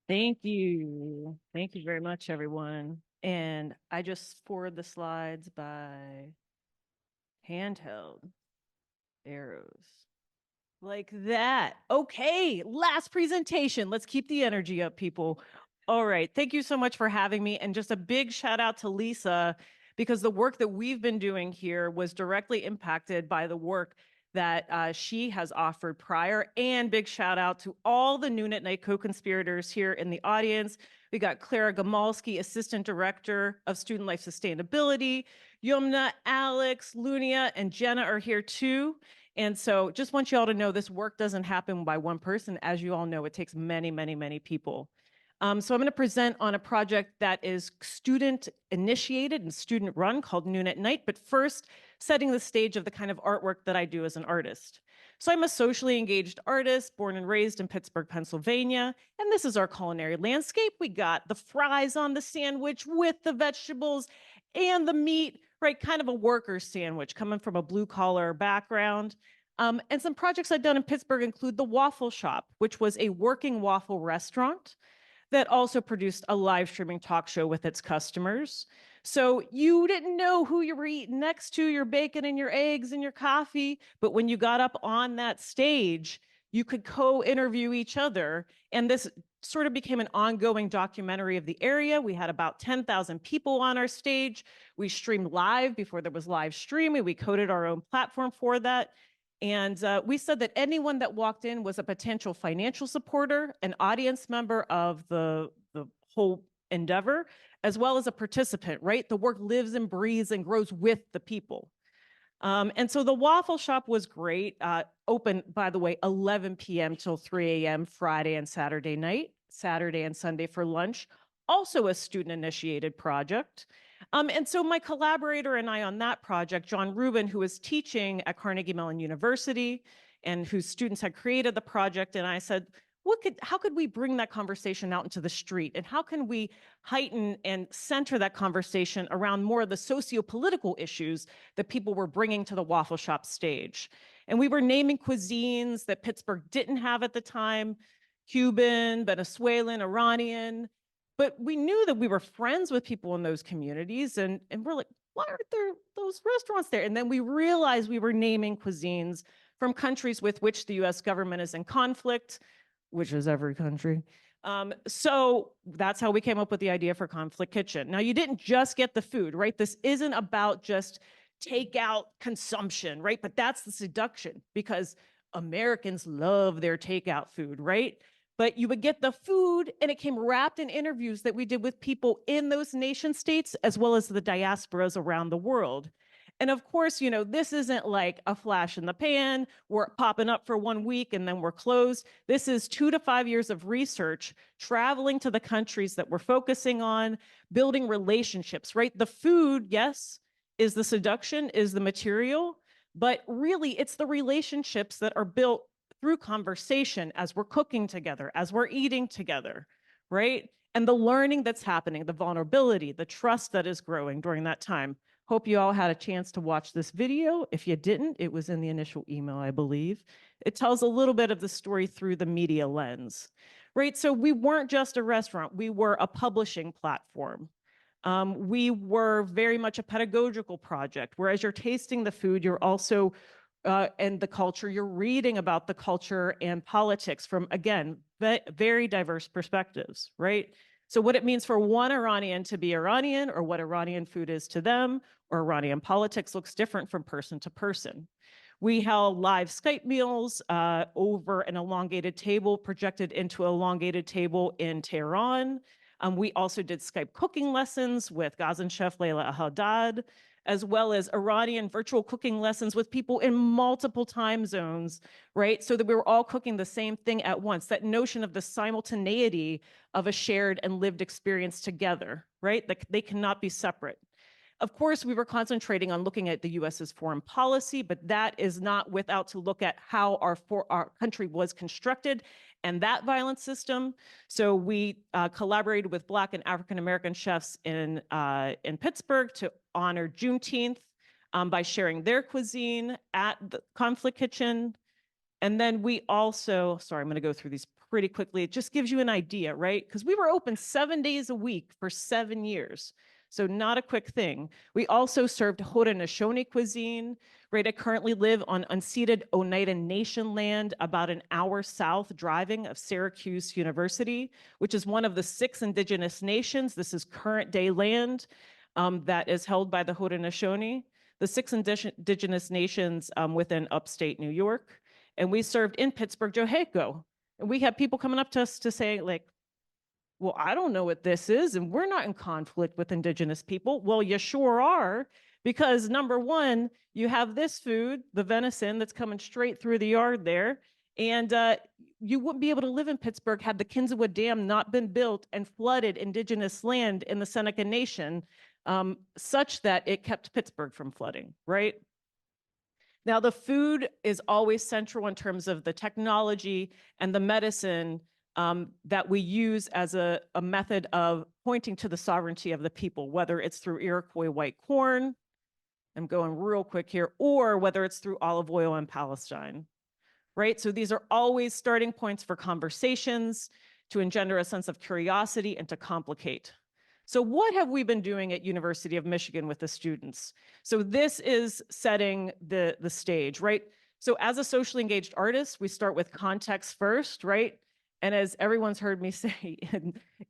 Thank you. Thank you very much, everyone. And I just forward the slides by handheld arrows. Like that. Okay, last presentation. Let's keep the energy up, people. All right, thank you so much for having me. And just a big shout out to Lisa, because the work that we've been doing here was directly impacted by the work that she has offered prior. And big shout out to all the Noon at Night co-conspirators here in the audience. We got Clara Gamalski, Assistant Director of Student Life Sustainability. Yumna, Alex, Lunia, and Jenna are here too. And so just want you all to know this work doesn't happen by one person. As you all know, it takes many, many, many people. So I'm going to present on a project that is student initiated and student run called Noon at Night, but first setting the stage of the kind of artwork that I do as an artist. So I'm a socially engaged artist born and raised in Pittsburgh, Pennsylvania. And this is our culinary landscape. We got the fries on the sandwich with the vegetables and the meat, right? Kind of a worker sandwich coming from a blue collar background. And some projects I've done in Pittsburgh include the Waffle Shop, which was a working waffle restaurant that also produced a live streaming talk show with its customers. So you didn't know who you were eating next to, your bacon and your eggs and your coffee, but when you got up on that stage, you could co-interview each other. And this sort of became an ongoing documentary of the area. We had about 10,000 people on our stage. We streamed live before there was live streaming. We coded our own platform for that. And we said that anyone that walked in was a potential financial supporter, an audience member of the whole endeavor, as well as a participant, right? The work lives and breathes and grows with the people. And so the Waffle Shop was great. Open, by the way, 11 p.m. till 3 a.m. Friday and Saturday night, Saturday and Sunday for lunch. Also a student-initiated project. And so my collaborator and I on that project, John Rubin, who was teaching at Carnegie Mellon University and whose students had created the project, and I said, how could we bring that conversation out into the street? And how can we heighten and center that conversation around more of the socio-political issues that people were bringing to the Waffle Shop stage? And we were naming cuisines that Pittsburgh didn't have at the time: Cuban, Venezuelan, Iranian. But we knew that we were friends with people in those communities, and we're like, why aren't there those restaurants there? And then we realized we were naming cuisines from countries with which the US government is in conflict, which is every country. So that's how we came up with the idea for Conflict Kitchen. Now, you didn't just get the food, right? This isn't about just takeout consumption, right? But that's the seduction, because Americans love their takeout food, right? But you would get the food, and it came wrapped in interviews that we did with people in those nation states, as well as the diasporas around the world. And of course, you know, this isn't like a flash in the pan. We're popping up for 1 week and then we're closed. This is 2 to 5 years of research, traveling to the countries that we're focusing on, building relationships, right? The food, yes, is the seduction, is the material, but really it's the relationships that are built through conversation as we're cooking together, as we're eating together, right? And the learning that's happening, the vulnerability, the trust that is growing during that time. Hope you all had a chance to watch this video. If you didn't, it was in the initial email, I believe. It tells a little bit of the story through the media lens, right? So we weren't just a restaurant, we were a publishing platform. We were very much a pedagogical project, whereas you're tasting the food, you're also and the culture, you're reading about the culture and politics from, again, very diverse perspectives, right? So what it means for one Iranian to be Iranian, or what Iranian food is to them, or Iranian politics looks different from person to person. We held live Skype meals over an elongated table, projected into an elongated table in Tehran. We also did Skype cooking lessons with Gazan chef Leila Haddad, as well as Iranian virtual cooking lessons with people in multiple time zones, right? So that we were all cooking the same thing at once, that notion of the simultaneity of a shared and lived experience together, right? That they cannot be separate. Of course, we were concentrating on looking at the US's foreign policy, but that is not without to look at how our country was constructed and that violence system. So we collaborated with Black and African American chefs in Pittsburgh to honor Juneteenth by sharing their cuisine at the Conflict Kitchen. And then we also, sorry, I'm going to go through these pretty quickly. It just gives you an idea, right? Because we were open 7 days a week for 7 years. So not a quick thing. We also served Haudenosaunee cuisine, right? I currently live on unceded Oneida Nation land, about an hour south driving of Syracuse University, which is one of the 6 indigenous nations. This is current day land that is held by the Haudenosaunee, the 6 indigenous nations within upstate New York. And we served in Pittsburgh, Joheco. And we had people coming up to us to say, like, well, I don't know what this is, and we're not in conflict with indigenous people. Well, you sure are, because number one, you have this food, the venison that's coming straight through the yard there, and you wouldn't be able to live in Pittsburgh had the Kinsawood Dam not been built and flooded indigenous land in the Seneca Nation, such that it kept Pittsburgh from flooding, right? Now, the food is always central in terms of the technology and the medicine that we use as a method of pointing to the sovereignty of the people, whether it's through Iroquois white corn, I'm going real quick here, or whether it's through olive oil in Palestine, right? So these are always starting points for conversations to engender a sense of curiosity and to complicate. So what have we been doing at University of Michigan with the students? So this is setting the stage, right? So as a socially engaged artist, we start with context first, right? And as everyone's heard me say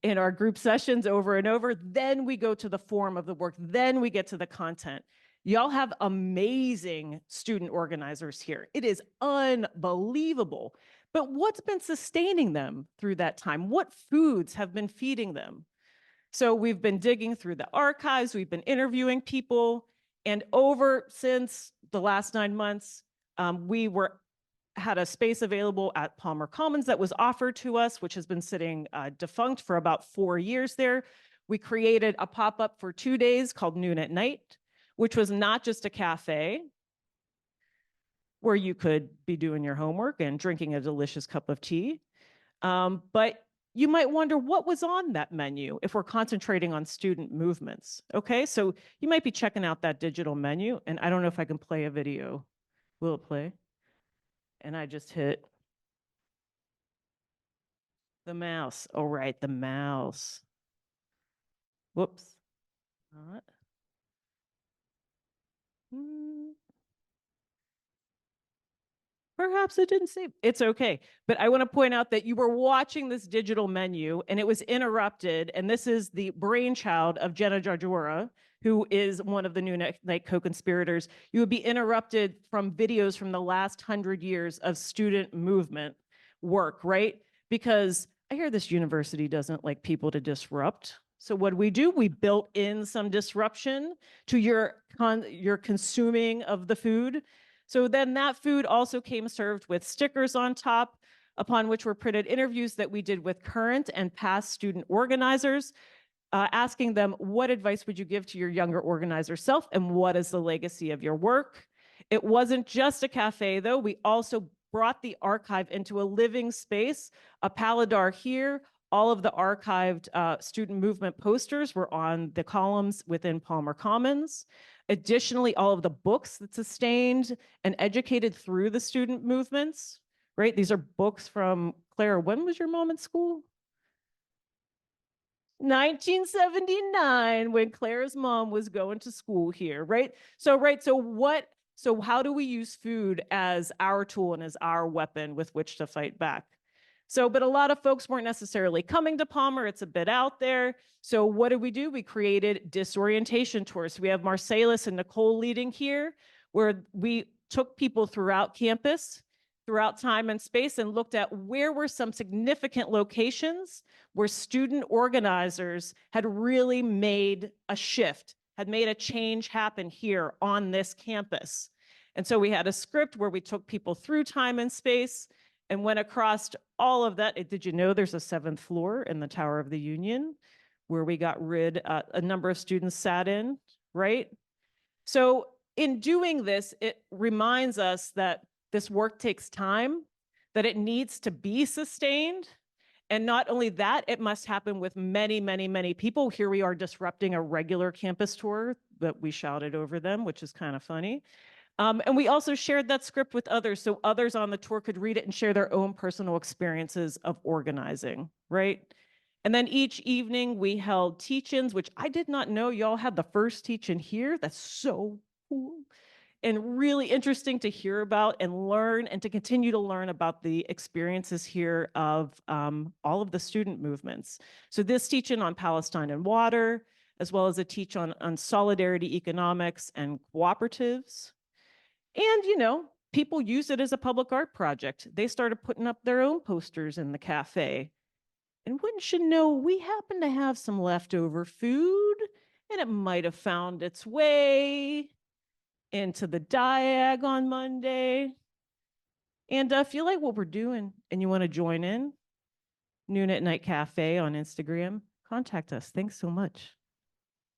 in our group sessions over and over, then we go to the form of the work, then we get to the content. Y'all have amazing student organizers here. It is unbelievable. But what's been sustaining them through that time? What foods have been feeding them? So we've been digging through the archives, we've been interviewing people, and since the last 9 months, we had a space available at Palmer Commons that was offered to us, which has been sitting defunct for about 4 years there. We created a pop-up for 2 days called Noon at Night, which was not just a cafe where you could be doing your homework and drinking a delicious cup of tea, but you might wonder what was on that menu if we're concentrating on student movements. Okay, so you might be checking out that digital menu, and I don't know if I can play a video. Will it play? And I just hit the mouse. Oh, right, the mouse. Whoops. Not. Perhaps it didn't save. It's okay. But I want to point out that you were watching this digital menu and it was interrupted. And this is the brainchild of Jenna Jarjura, who is one of the Noon at Night co-conspirators. You would be interrupted from videos from the last 100 years of student movement work, right? Because I hear this university doesn't like people to disrupt. So what do? We built in some disruption to your consuming of the food. So then that food also came served with stickers on top, upon which were printed interviews that we did with current and past student organizers, asking them, what advice would you give to your younger organizer self, and what is the legacy of your work? It wasn't just a cafe, though. We also brought the archive into a living space, a palidar here. All of the archived student movement posters were on the columns within Palmer Commons. Additionally, all of the books that sustained and educated through the student movements, right? These are books from, Clara, when was your mom in school? 1979, when Clara's mom was going to school here, right? So how do we use food as our tool and as our weapon with which to fight back? So, but a lot of folks weren't necessarily coming to Palmer. It's a bit out there. So what did? We created disorientation tours. We have Marcellus and Nicole leading here, where we took people throughout campus, throughout time and space, and looked at where were some significant locations where student organizers had really made a shift, had made a change happen here on this campus. And so we had a script where we took people through time and space and went across all of that. Did you know there's a 7th floor in the Tower of the Union where we got rid, a number of students sat in, right? So in doing this, it reminds us that this work takes time, that it needs to be sustained. And not only that, it must happen with many, many, many people. Here we are disrupting a regular campus tour that we shouted over them, which is kind of funny. And we also shared that script with others so others on the tour could read it and share their own personal experiences of organizing, right? And then each evening we held teach-ins, which I did not know y'all had the first teach-in here. That's so cool and really interesting to hear about and learn and to continue to learn about the experiences here of all of the student movements. So this teach-in on Palestine and water, as well as a teach on solidarity economics and cooperatives. And, you know, people use it as a public art project. They started putting up their own posters in the cafe. And wouldn't you know, we happen to have some leftover food, and it might have found its way into the diag on Monday. And if you like what we're doing and you want to join in, Noon at Night Cafe on Instagram, contact us. Thanks so much.